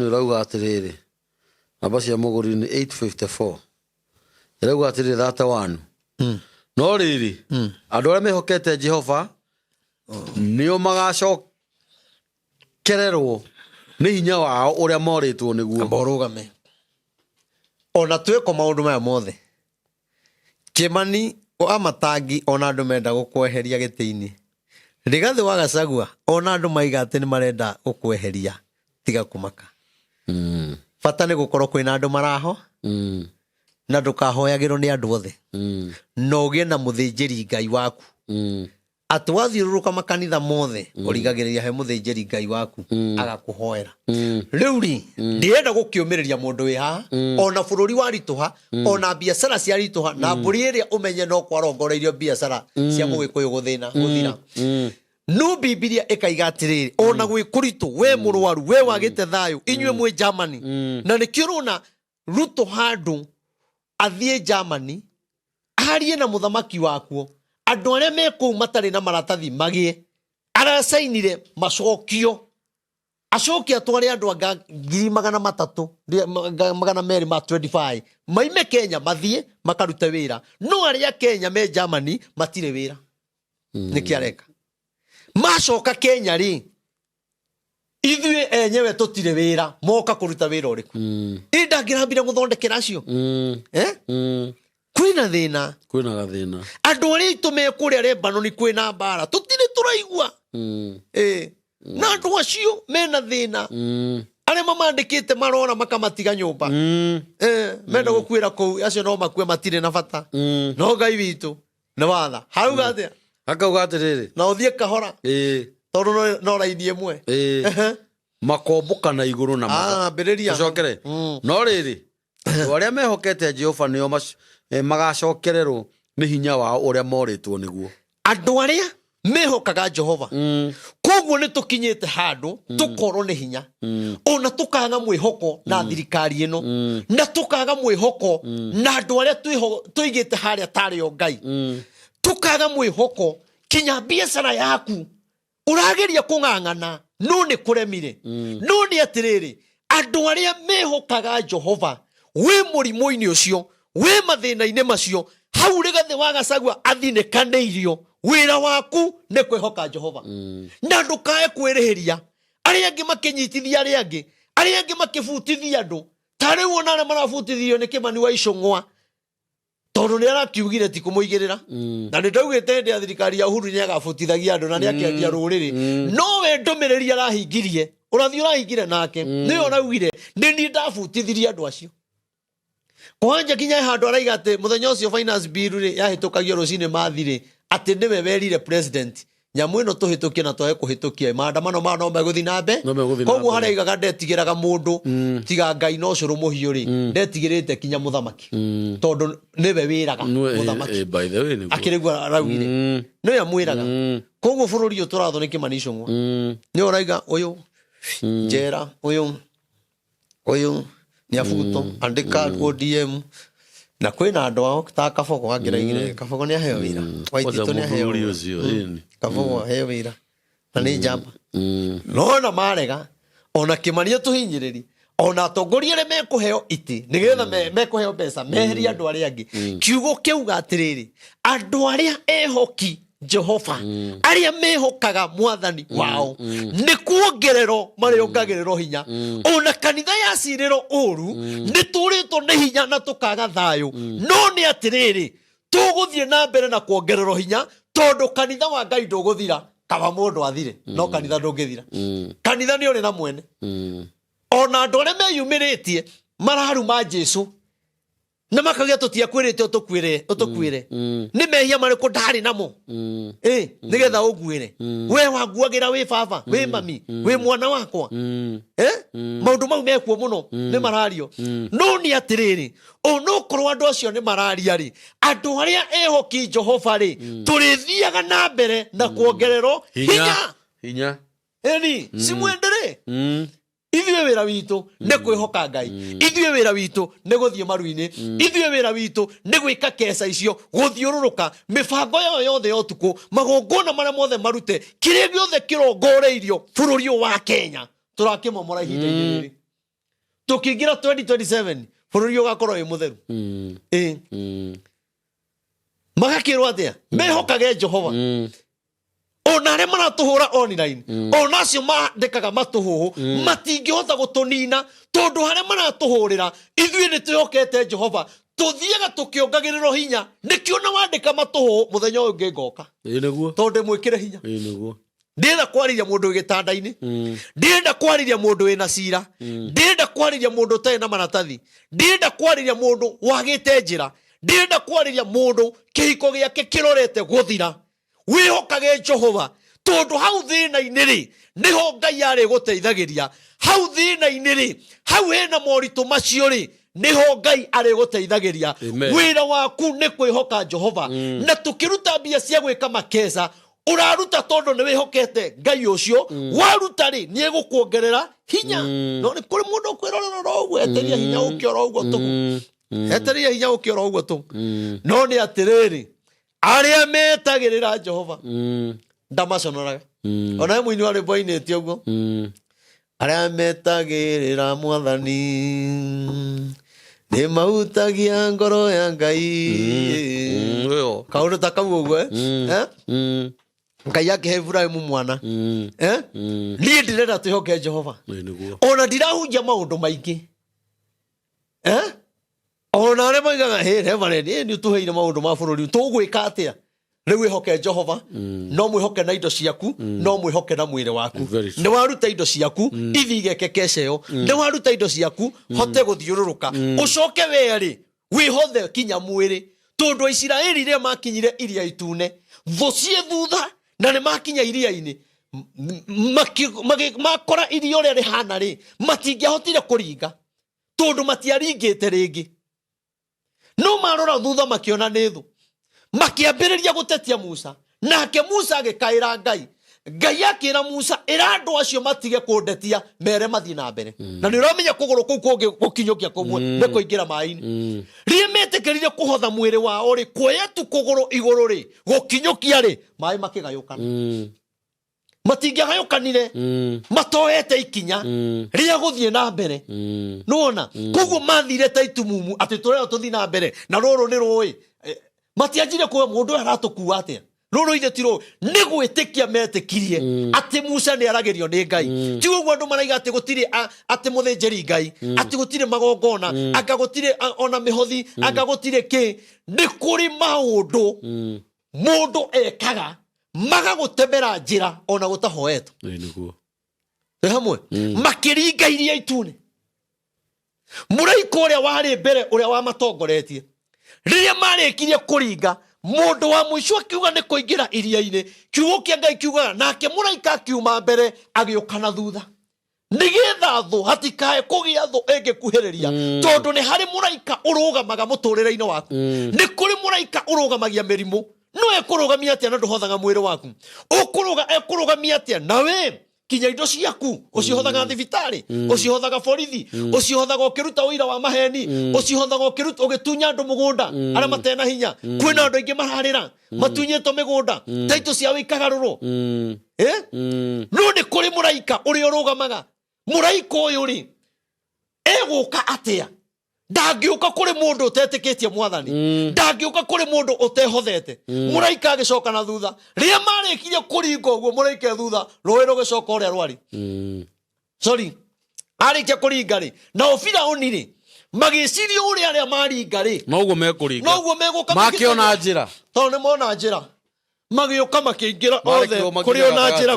S2: irauga atiriri namba cia muguri ni 854 irauga atiriri 31 no riri andu aria mehokete Jehova nio magacokererwo ni hinya wao uria moritwo niguo borugame ona tweko maundu maya mothe Kimani o amatangi ona andu menda gukweheria gitiini Rigathi wa Gachagua ona andu maiga ati ni marenda gukweheria tiga kumaka bata ni gukorwo kwina andu maraho na ndukahoyagirwo ni andu othe no gie na muthinjiri Ngai waku atwathiururuka makanitha mothe urigagiriria he muthinjiri Ngai waku agakuhoera riu ri ndienda gukiumiriria mundu wi haha ona bururi wa rituha ona biashara cia rituha na mburi iria umenye no kwarongoreirio biashara cia mugikuyu guthira no Biblia ikaiga atiriri ona gwikuritu we murwaru we wagite thayo inywe mwe Germany na nikio rona Ruto handu athie Germany arie na muthamaki wakuo andu aria meku matari na maratathi magie arasainire macokio acokia twari andu anga 300,225 maime Kenya mathie makaruta wira no aria Kenya me Germany matire wira nikiareka macoka Kenya ri ithue enyewe tutire wira moka kuruta wira uriku indangirambira guthondekera acio kwina thina andu aria itume kuria Lebanon kwina mbara tutire turaigua na andu acio mena thina aria mamandikite marona makamatiga nyumba menda gukwira kou acio no makue matire na bata no Ngai witu na watha hauga atia
S1: akauga atiriri
S2: na uthie kahora tondu no raini imwe
S1: makomboka na iguru na
S2: ambiriria
S1: cokere no riri aria mehokete Jehova nio magacokererwo ni hinya wao uria moritwo niguo
S2: andu aria mehokaga Jehova koguo ni tukinyite handu tukorwo ni hinya ona tukaga mwihoko na thirikari ino na tukaga mwihoko na andu aria tuigite haria tario Ngai tukaga mwihoko kinya biashara yaku urageria kung'ang'ana no ni kuremire no ni atiriri andu aria mehokaga Jehova we murimo-ini ucio we mathina-ini macio hau Rigathi wa Gachagua athinekaneirio wira waku ni kwihoka Jehova na ndukae kwirihiria aria angi makinyitithia aria angi makibutithia andu tari wona aria marabutithio ni Kimani wa Icung'wa tondu ni arakiugire ti kumuigirira na ni ndaugite ndi thirikari ya Uhuru ni agabutithagia andu na ni akiendia ruriri no we ndumiriri arahingirie urathi urahingire nake ni oraugire ni ndabutithirie andu acio kwanja kinya handu araiga ati muthenya ucio finance bill ri yahitukagio rucini mathire ati niwe werire president nyamu ino tuhitukie na twae kuhitukia maandamano ma no meguthi na mbe koguo haraigaga ndetigiraga mundu tiga Ngai no curu muhiu ri ndetigirite kinya muthamaki tondu niwe wiraga muthamaki
S1: by the way
S2: akirigwa araugire no yamwiraga koguo bururi uyu turatho ni kimanisho ngwa ni oraiga uyu njera uyu ni afuto andika ODM na kwina andu ao ta Kabogo angiraigire Kabogo ni aheo wira Waititu ni aheo Kabogo aheo wira na ni njamba no na marega ona Kimani tuhinyiriri ona atongoria re mekuheo iti nigetha mekuheo mbeca meheria andu aria angi kiugo kiuga atiriri andu aria ehoki Jehova aria mehokaga mwathani wao ni kuongerero mariongagiriro hinya ona kanitha ya ciriro uru ni turitwo ni hinya na tukaga thayo no ni atiriri tuguthie na mbere na kuongerero hinya tondu kanitha wa Ngai nduguthira kaba mundu athire no kanitha ndungithira kanitha ni uri na mwene ona andu aria meyumiritie mararuma Jesu na makagia tutiakwirite utukwire ni mehia mariko ndari namo nigetha uguire we wanguagira we baba we mami we mwana wakwa maundu mau mekuo muno ni marario no ni atiriri ono korwo andu acio ni mararia ri andu aria ehoki Jehova ri turithiaga na mbere na kuongerero hinya simwendere ithuĩ wĩra witũ nĩ kwĩhoka Ngai ithuĩ wĩra witũ nĩ gũthiĩ maru-inĩ ithuĩ wĩra witũ nĩ gwĩka keca icio gũthiũrũrũka mĩbango yothe ya ũtukũ magongona marĩa mothe marute kĩrĩa gĩothe kĩrongoreirio bũrũri ũyũ wa Kenya tũrakĩmomora ihinda-inĩ rĩrĩ tũkĩingĩra 2027 bũrũri ũgakorwo wĩ mũtheru magakĩrwo atĩa mehokage Jehova ona re maratuhura online ona acio mandikaga matuhuhu matingihota gutunina tondu hare maratuhurira ithuĩ nĩ twĩhokete Jehova tuthiaga tukiongagiriro hinya nikio na wandika matuhu muthenya ũyũ ũngĩ ngoka tondu mwĩkire hinya ndĩrenda kwariria mũndũ gĩtanda-inĩ ndĩrenda kwariria mũndũ wĩna cira ndĩrenda kwariria mũndũ ũtarĩ na maratathi ndĩrenda kwariria mũndũ wagĩte njĩra ndĩrenda kwariria mũndũ kĩhiko gĩake kĩrorete gũthira wĩhokage Jehova tondu hau thĩna-inĩ rĩ niho Ngai arĩ gũteithagiria hau thĩna-inĩ rĩ hau hena moritũ macio rĩ niho Ngai arĩ gũteithagiria wĩra waku nĩ kwĩhoka Jehova na tũkĩruta mbia cia gwĩka makeca uraruta tondu nĩ wĩhokete Ngai ũcio waruta rĩ nĩ egũkuongerera hinya no nĩ kũrĩ mũndũ ũkwĩrorera ũguo eteria hinya ũkĩora ũguo tũgu eteria hinya ũkĩora ũguo tũgu no nĩ atĩrĩrĩ aria metagirira Jehova ndamaconoraga ona muini wari boinete uguo aria metagirira mwathani ni mautagia ngoro ya Ngai kaundu ta kau uguo Ngai akihe Ibrahimu mwana ni ndirenda twihoke Jehova ona ndirahunjia maundu maingi ona arĩa moigaga Reverend nĩ ũtũheire maũndũ ma bũrũri tũgwĩka atĩa rĩu wĩhoke Jehova no mwĩhoke na indo ciaku no mwĩhoke na mwĩrĩ waku nĩ waruta indo ciaku ithi igeke keca ĩyo nĩ waruta indo ciaku hote gũthiũrũrũka ũcoke werĩ wĩhothe kinya mwĩrĩ tondũ Isiraeli rĩrĩa makinyire iria itune thũ ciĩ thutha na nĩ makinya iria-inĩ makora iria ũrĩa rĩhana rĩ matingĩahotire kũringa tondũ matiaringĩte rĩngĩ no marora thutha makiona nĩ thũ makiambĩrĩria gũtetia Musa nake Musa agĩkaĩra Ngai akĩra Musa ĩra andũ acio matige kũndetia mere mathiĩ na mbere na nĩ ũramenya kũgũrũ kũu kũngĩ gũkinyũkia kũmwe nĩ kũingĩra maĩ-inĩ rĩrĩa metĩkĩrire kũhotha mwĩrĩ wao rĩ kuoya tu kũgũrũ igũrũ rĩ gũkinyũkia rĩ maĩ makĩgayũkana matingĩgayũkanire matoete ikinya rĩrĩa gũthiĩ na mbere nĩwona koguo mathire ta itumumu atĩ tũreo tũthiĩ na mbere na rũrũ nĩ rũĩ matianjire kuoya mũndũ aratũkua atĩa rũrũ ithe ti rũĩ nĩ gwĩtĩkia metĩkirie atĩ Musa nĩ aragĩrio nĩ Ngai ti ũguo andũ maraiga atĩ gũtirĩ atĩ mũthĩnjĩri Ngai atĩ gũtirĩ magongona anga gũtirĩ ona mĩhothi anga gũtirĩ kĩ nĩ kũrĩ maũndũ mũndũ ekaga magagũtemera njĩra ona gũtahoetwo hamwe makĩringa iria itune mũraika ũrĩa warĩ mbere ũrĩa wamatongoretie rĩrĩa marĩkirie kũringa
S3: mundu wa muico akiuga ni kuingira iria-ini kiugo kia Ngai kiuga nake muraika akiuma mbere agiuka na thutha nigetha thu hatikae kugia thu ingikuhiriria tondu ni hari muraika urugamaga muturire-ini waku ni kuri muraika urugamagia mirimu no ekurugamia atia na nduhothaga mwiri waku ekurugamia atia nawe kinya indo ciaku ucihothaga thibitari ucihothaga borithi ucihothaga ukiruta uira wa maheni ucihothaga ukiruta ugitunya andu mugunda aria matena hinya kwina andu aingi mararira matunyito migunda taito cia wikagaruru no ni kuri muraika uri urugamaga muraika uyu ri eguka atia ndagiuka kuri mundu utetikitie mwathani ndagiuka kuri mundu utehothete muraika agicoka na thutha ria marikirie kuringa uguo muraika thutha roi rugicoka uria rwari sorry arikia kuringa ri na ofira oniri magiciria uria aria maringa ri
S1: noguo mekuringa
S3: noguo meguka
S1: makiona njira
S3: tondu ni mona njira magioka makiingira othe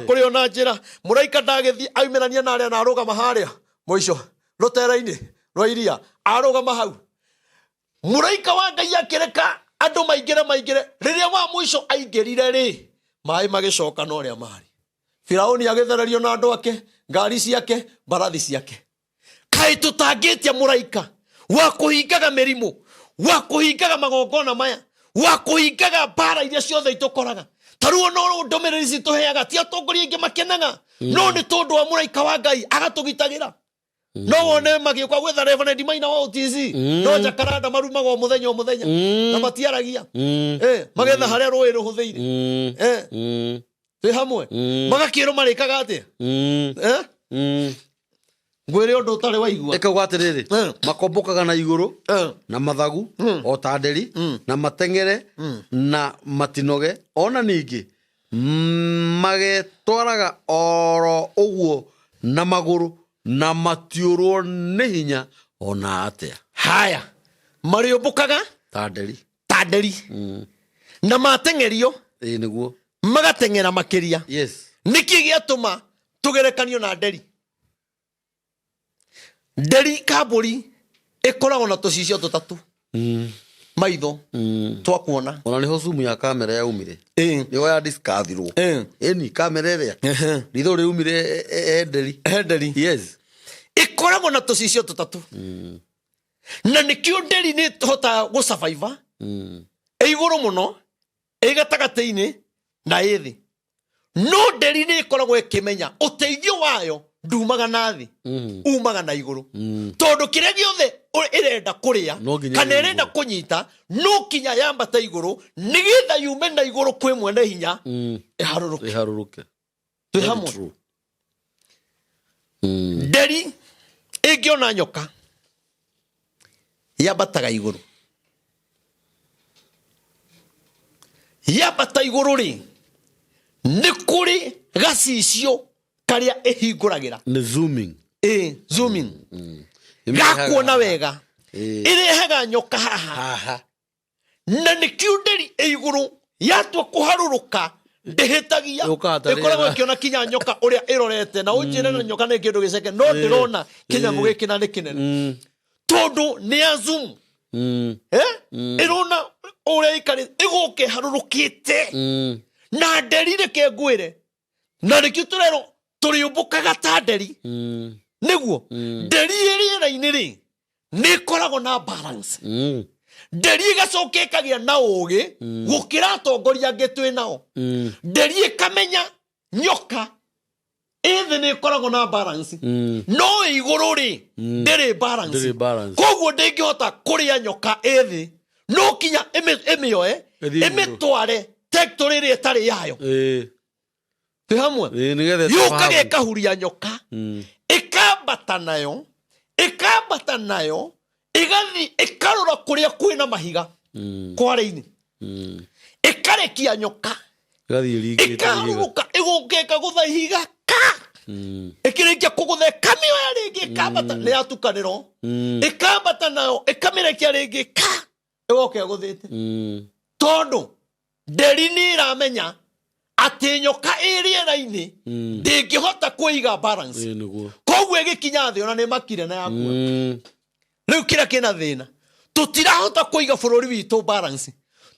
S3: kuri ona njira muraika ndagithii aumirania na aria narugama haria muico rutera-ini rwa iria arugama hau muraika wa Ngai akireka andu maingire riria wa muico aingirire ri mai magicoka no ria mari Firauni agithererio na andu ake ngari ciake mbarathi ciake kai tutangitia muraika wa kuhingaga mirimu wa kuhingaga magongona maya wa kuhingaga bara iria ciothe itukoraga taruo no ndomereri cituheaga ti atongoria ingi makenaga no ni tondu wa muraika wa Ngai agatugitagira no wone magioka gwetha Reverend Maina wa OTC no jakaranda marumaga o muthenya na matiaragia magetha haria roi ruhuthiire twi hamwe magakiro marikaga atia ngwire undu utari waigua
S1: eka gwatiriri makombokaga na iguru na mathagu o ta nderi na matengere na matinoge ona ningi magetwaraga oro uguo na maguru na matiurwo ni hinya ona atia
S3: haya mariumbukaga
S1: ta nderi
S3: na matengerio
S1: niguo
S3: magatengera makiria
S1: yes
S3: niki giatuma tugerekanio na nderi kaburi ikoragwo na tucicio tutatu maitho twakuona
S1: ona niho sumu ya kamera yaumire niho ya discoverwo ni kamera iria ritho riumire nderi yes
S3: ikoragwo na tucicio tutatu na nikio nderi ni hota go survive iguru muno igatagati-ini na ithi no nderi ni ikoragwo ikimenya uteithio wayo ndumaga na thi umaga na iguru tondu kiria giothe irenda kuria kana irenda kunyita no kinya yambata iguru nigetha yume na iguru kwi mwene hinya
S1: iharuruke
S3: twi hamwe nderi ingiona nyoka yambataga iguru yambata iguru ri ni kuri gacicio karia ihinguragira
S1: ni zooming
S3: gakuona wega irehaga nyoka haha na nikio nderi iguru yatua kuharuruka ndihitagia ikoragwo ikiona kinya nyoka uria irorete na unjire na nyoka ni kindu giceke no ndirona kinyamu giki na ni kinene tondu ni azum irona uria ikari iguke harurukite na nderi reke ngwire na nikio turero turiumbukaga ta nderi niguo nderi iriera-ini ri ni koragwo na balance nderi igacoka ikagia na ugi gukira atongoria angi twi nao nderi ikamenya nyoka ithi ni koragwo na balance no iguru ri ndiri balance koguo ndingihota kuria nyoka ithi no kinya imioe imitware territory iri itari yayo twi hamwe yukaga ikahuria nyoka ikambata nayo igathi ikarora kuria kwina mahiga kware-ini ikarekia nyoka ikaruruka igukeka gutha ihiga ikirikia kugutha ikamioya ringi ikambata ni atukaniro ikambata nayo ikamirekia ringi igoke guthite tondu nderi ni iramenya ati nyoka iriera-ini ndingihota kuiga balance koguo igikinya thi ona ni makire na yakua riu kira kina thina tutirahota kuiga bururi witu balance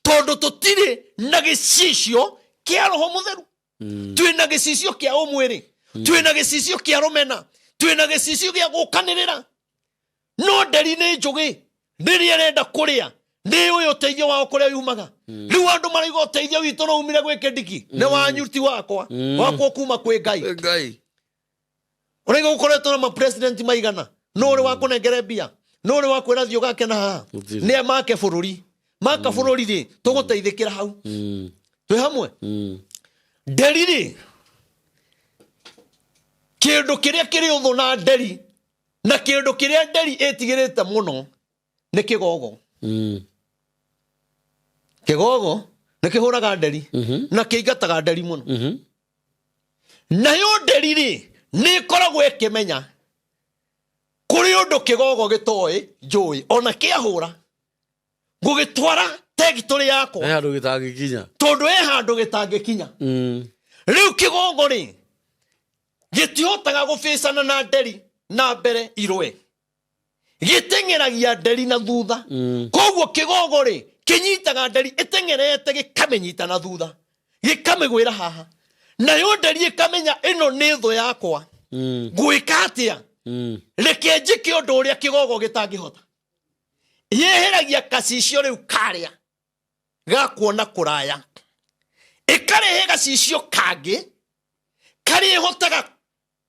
S3: tondu tutire na gicicio kia roho mutheru twina gicicio kia umwiri twina gicicio kia rumena twina gicicio gia gukanirira no nderi ni njugi riria arenda kuria ni uyu teithio wao kuria yumaga riu andu maraiga teithio witu no umire gwike ndiki ni wanyuti wakwa kuma kwi Ngai uraiga ukoretwo na ma president maigana no uri wakunengere mbia no uri wakwira thio gake na ha ni make bururi maka bururi ri tuguteithikira hau twi hamwe nderi ri kindu kiria kiri uthu na nderi na kindu kiria nderi itigirite muno ni kigogo kigogo ni kihuraga nderi na kiingataga nderi muno nayo nderi ri ni koragwo ikimenya kuri undu kigogo gitoi njui ona kiahura ngugitwara tegituri yakwa
S1: handu gitangikinya
S3: tondu handu gitangikinya riu kigogo ri gitihotaga gufisana na nderi na mbere irwe gitengeragia nderi na thutha koguo kigogo ri kinyitaga nderi itengerete gikamenyita na thutha gikamigwira haha nayo nderi ikamenya ino ni thu yakwa gwika atia reke njike undu uria kigogo gitangihota yeheragia kacicio riu karia gakuona kuraya ikarehe gacicio kangi kari ihotaga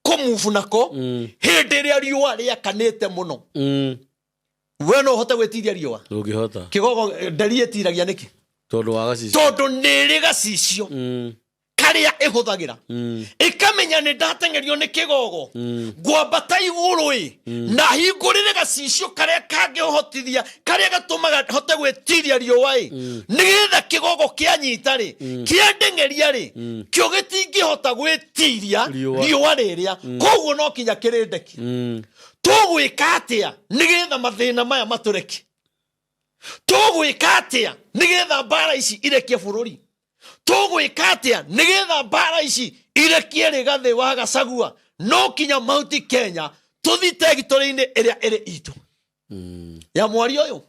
S3: kumuvu nako hindi ria riua riakanite muno we no hote gwetiria riua
S1: ndungihota
S3: kigogo nderi itiragia niki
S1: tondu wa gacicio
S3: tondu niri gacicio karia ihuthagira ikamenya ni ndatengerio ni kigogo gwambata iguru na hingurire gacicio karia kangihotithia karia gatumaga hote gwetiria riua nigetha kigogo kianyita ri kiandengeria ri kio gitingihota gwetiria riua riria koguo no kinya kirindeki tugwika atia nigetha mathina maya matureke tugwika atia nigetha mbara ici irekie bururi tugwika atia nigetha mbara ici irekie rigathi wa Gachagua no kinya Mount Kenya tuthi tegitore-ini iria iri itu ya mwari uyu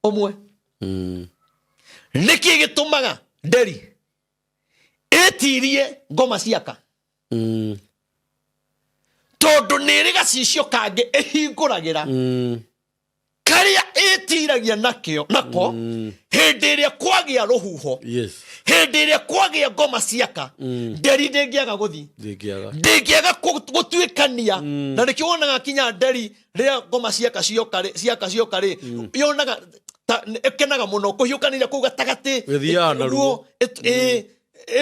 S3: umwe niki gitumaga nderi etirie ngoma ciaka tondu niri gacicio kangi ihinguragira karia etiragia nako hindi iria kwagia ruhuho hindi iria kwagia ngoma ciaka nderi ndingiaga guthi ndingiaga gutuikania na nikionaga kinya nderi ria ngoma ciaka cioka ri yonaga ekenaga muno kuhiukanira ku gatagati ruo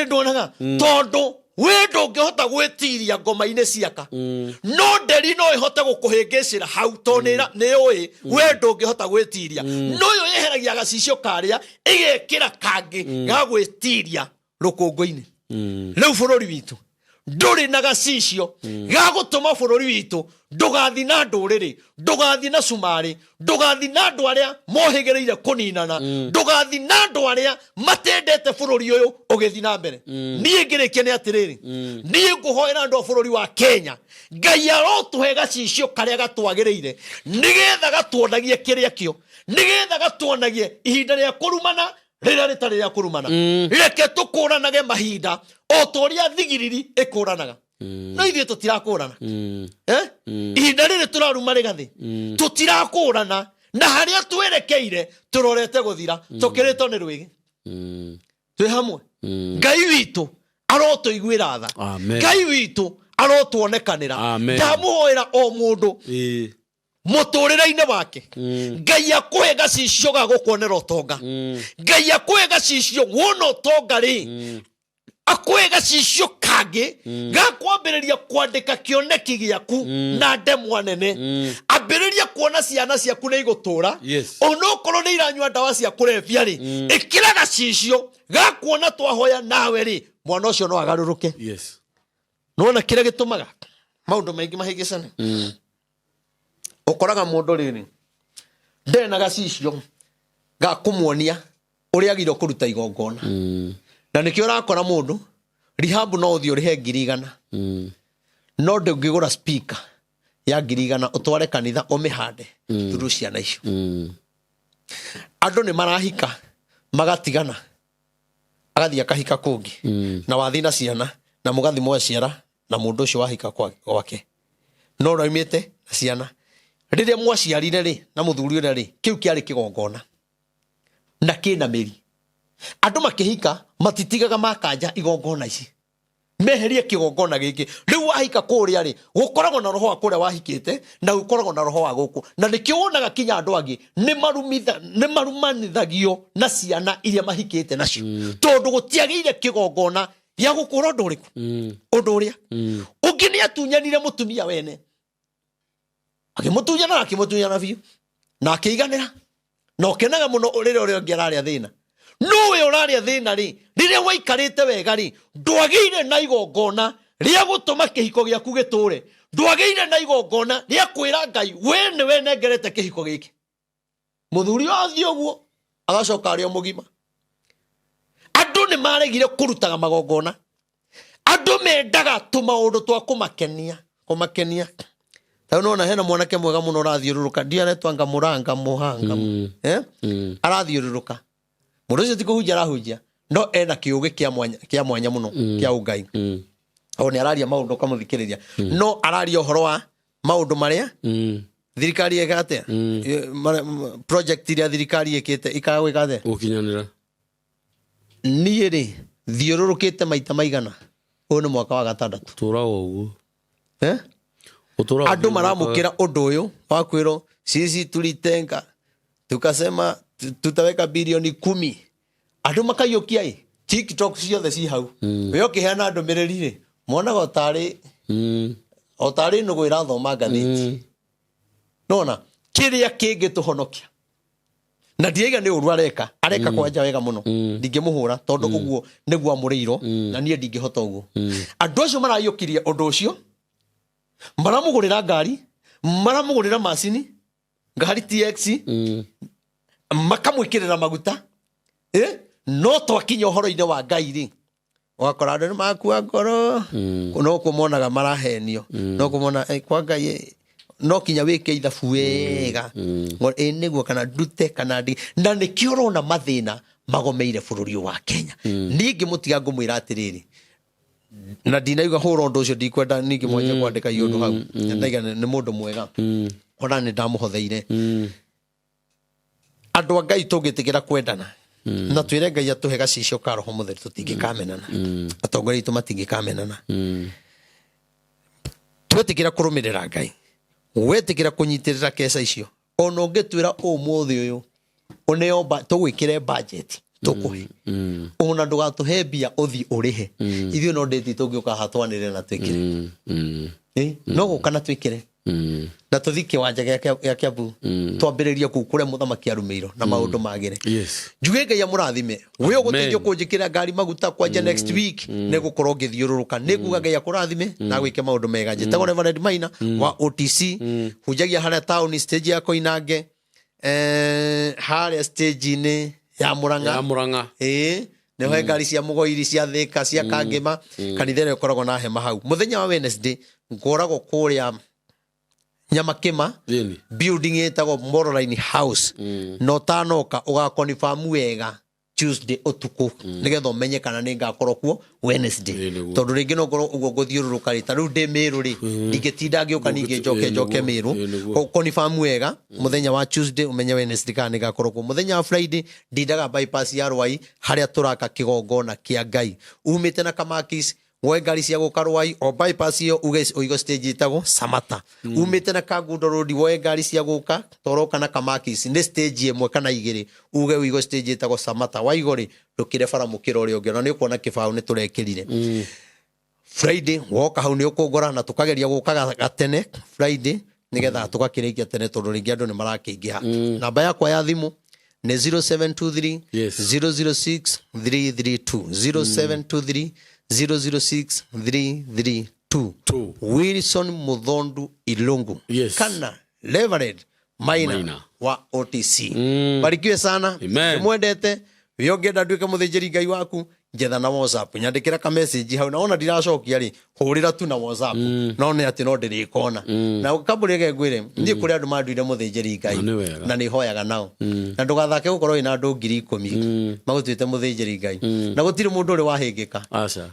S3: ndonaga tondu we ndungihota gwetiria ngoma-ini ciaka no nderi no ihote gukuhingicira hau tonira ni ui we ndungihota gwetiria no yo yeheragia gacicio karia igekira kangi ga gwetiria rukungu-ini riu bururi witu nduri na gacicio ga gutuma bururi witu ndugathi na nduriri ndugathi na sumari ndugathi na andu aria mohigereire kuninana ndugathi na andu aria matendete bururi uyu ugithi na mbere nie ngirikia ni atiriri nie nguhoera andu a bururi wa Kenya Ngai arotuhe gacicio karia gatwagiriire nigetha gatuonagie kiria kio nigetha gatuonagie ihinda ria kurumana rira ritari ria kurumana reke tukuranage mahinda o toria thigiriri ikuranaga no ithuĩ tũtirakurana ihinda rĩrĩ tũraruma rĩgathĩ tũtirakurana na harĩa twerekeire tũrorete gũthira tũkĩrĩtwo nĩ rwĩgĩ twĩ hamwe Ngai witũ arotũiguĩra tha Ngai witũ arotuonekanĩra ndamũhoera o mũndũ mũtũrĩre-inĩ wake Ngai akũhe gacicio ga gũkuonera ũtonga Ngai akũhe gacicio wona ũtonga rĩ akũhe gacicio kangi gakwambĩrĩria kwandĩka kĩoneki gĩaku na ndemwa nene ambĩrĩria kuona ciana ciaku nĩ igũtũra onokorwo nĩ iranyua ndawa cia kũrebia rĩ ĩkĩra gacicio gakuona twahoya nawe rĩ mwana ũcio no agarũrũke nona kĩrĩa gĩtũmaga maũndũ maingĩ mahĩngĩcane ũkoraga mũndũ rĩrĩ ndarĩ na gacicio ga kũmuonia ũrĩa agĩrĩirwo kũruta igongona na nikio rakora mundu rehab no uthio rihe 100,000 no ndungigura speaker ya 100,000 utware kanitha umihande thuru ciana icio andu ni marahika magatigana agathia kahika kungi na wathina ciana na mugathi mwaciara na mundu ucio wahika gwake no raimite na ciana riria mwaciarire ri na muthuri ure ri kiu kiari kigongona na kina miri andu makihika matitigaga makanja igongona ici meherie kigongona giki riu wahika kuria ri gukoragwo na roho wa kuria wahikite na gukoragwo na roho wa guku na nikionaga kinya andu angi ni marumanithagio na ciana iria mahikite nacio tondu gutiagire kigongona ya gukura undu uriku undu uria ungi ni atunyanire mutumia wene akimutunyana biu na akiiganira na okenaga muno urire uri ngiraria thina no we uraria thina ri riria waikarite wega ri ndwagire na igongona ria gutuma kihiko giaku giture ndwagire na igongona ria kwira Ngai we ni we nengerete kihiko giki muthuri athio guo agacoka ari mugima andu ni maregire kurutaga magongona andu mendaga tumaundu twa kumakenia ta unaona hena mwanake mwega muno rathiururuka ndiaretwa ngamuranga muhanga arathiururuka mundu ucio tikuhunjia arahunjia no ena kiugi kia mwanya muno kia ungai oni araria maundu kamuthikiriria no araria uhoro wa maundu maria thirikari egate project iria thirikari ekite ikagwika ate
S1: ukinyanira
S3: nie ri thiururukite maita maigana uyu mwaka wa 6
S1: turawo uguo
S3: andu maramukira undu uyu wa kwiro sisi tulitenga tukasema tutaweka bilioni 10 andu makayukia TikTok ciothe ci hau we okiheana ndumiriri ri monaga otari nugu irathoma ngathiti nona kiria kingi tuhonokia na ndiega ni uru areka kwanja wega muno ndingimuhura tondu uguo niguo amuriiro na nie ndingihota uguo andu acio marayukiria undu ucio maramugurira ngari maramugurira macini ngari TX makamwikirira maguta no twakinya uhoro-ini wa Ngai ri wakora andu ni makua ngoro no kumonaga marahenio no kumona kwa Ngai no kinya wike ithabu wega niguo kana ndute kana ndi na nikio urona mathina magomeire bururi wa Kenya ningi mutiga ngumwira atiriri na ndinaiga hura undu ucio ndikwenda ningi mwanya kwandika iundu hau ndaiga ni mundu mwega ona ni ndamuhotheire andu Ngai tungitigira kwendana na twire Ngai atuhe gacicio ka roho mutheru tutingikamenana atongoria itu matingikamenana twetikira kurumirira Ngai wetikira kunyitirira kesa icio ona ungitwira umuthi uyu uneomba tugwikire budget tukuhe ona ndugatuhe mbia uthi urihe ithio no ndeti tungiuka hatwanire na twikire no gukana twikire na tuthike wanja ya Kiambu twambiriria kukuria muthamaki arumeiro na maundu magire njuge Ngai amurathime we uguteithio kunjikira ngari maguta kwanja next week ne gukorwo ngithiururuka niguga Ngai akurathime na gwike maundu mega njitagwo Reverend Maina wa OTC hujagia haria town stage ya Koinange haria stage ni ya Muranga neho ngari cia mugoiri cia Thika cia Kangema kanithera ukoragwo na hema hau muthenya wa Wednesday ngoragwo kuria Nyamakima building etagwo Moroline House no tanoka uga confirm wega Tuesday utuku nigetho menye kana ningakorwo kuo Wednesday tondu ringi no korwo ugo guthiururuka ri taru de miru ri ndigitinda ngioka ninge njoke miru ko confirm wega muthenya wa Tuesday umenye Wednesday kana ningakorwo kuo muthenya wa Friday ndindaga bypass ya Rwai haria turaka kigongona kia Ngai umite na Kamakis we ngari cia guka Rwai o bypass iyo uigo stage itago Samata umite na Kagundo Road we ngari cia guka toroka na Kamakis ni stage imwe kana igiri uge uigo stage itago Samata waigori ndukire bara mukiro uri ungiona ni kuona kibao ni turekirire Friday woka hau ni ukungora na tukageria guka gatene Friday nigetha tukakirikia tene tondu ringi andu ni marakiingiha namba yakwa ya thimu ni 0723 006 332 0723 006-332 Wilson Muthondu Ilungu kana Reverend Maina wa OTC barikiwe sana mwendete wiongienda nduike muthinjiri Ngai waku
S2: njetha na WhatsApp nyandikira ka message hau naona ndiracokia ri hurira tu na WhatsApp no ne ati no ndirikona na kaburi ngwire ndi kuri andu manduire muthinjiri Ngai na ni hoyaga nao na ndugathake gukorwo ina andu 10,000 magutwite muthinjiri Ngai na gutiri mundu uri wahingika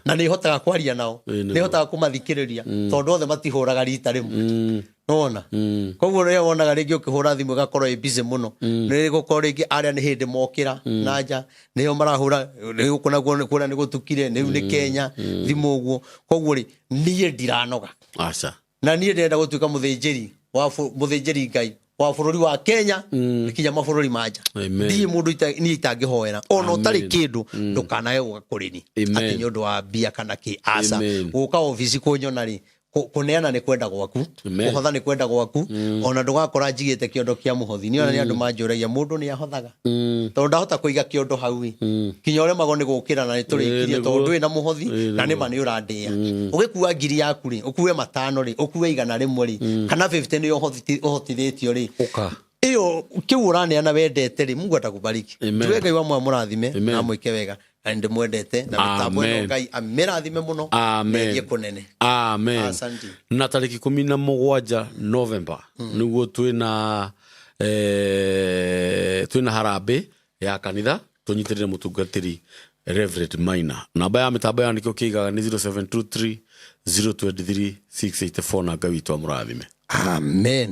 S2: na ni hotaga kwaria nao ni hotaga kumathikiriria tondu othe matihuraga rita rimu nona koguo ria wonaga ringi ukihura thimu gakorwo busy muno ni gukorwo ringi aria ni hindi mokira nanja niyo marahura ni kuna ni gutukire ni ni Kenya thimu uguo koguo ri nie ndiranoga na nie ndenda gutuika muthinjiri Ngai wa bururi wa Kenya kinya mabururi manja ndi mundu ni itangihoera ono tari kindu ndukanae gukakurini ati nyondo wa bia kana ki asa guka office kunyona ri kuneana ni kwenda gwaku kuhotha ni kwenda gwaku ona ndugakora njigite kiondo kia muhothi ni ona ni andu manjuragia mundu ni ahothaga tondu ndahota kuiga kiondo hau kinya ore mago ni gukira na ni turikirie tondu ina muhothi na ni mani urandia ugikua ngiri yaku ri ukue matano ri ukue 100 rimwe ri kana 50 ni uhotithitio ri iyo kiurane ana wendete ri Mungu atakubariki tuwe Ngai wa murathime na mwike wega na ndi mwendete na mitambo ino Ngai amirathime muno megie kunene
S1: asante na tariki 17 November niguo twina harambe ya kanitha tunyitirire mutungatiri Reverend Maina namba ya mitambo ya nikio kigaga ni 0723 023 684 na Ngai witwa murathime
S2: amen.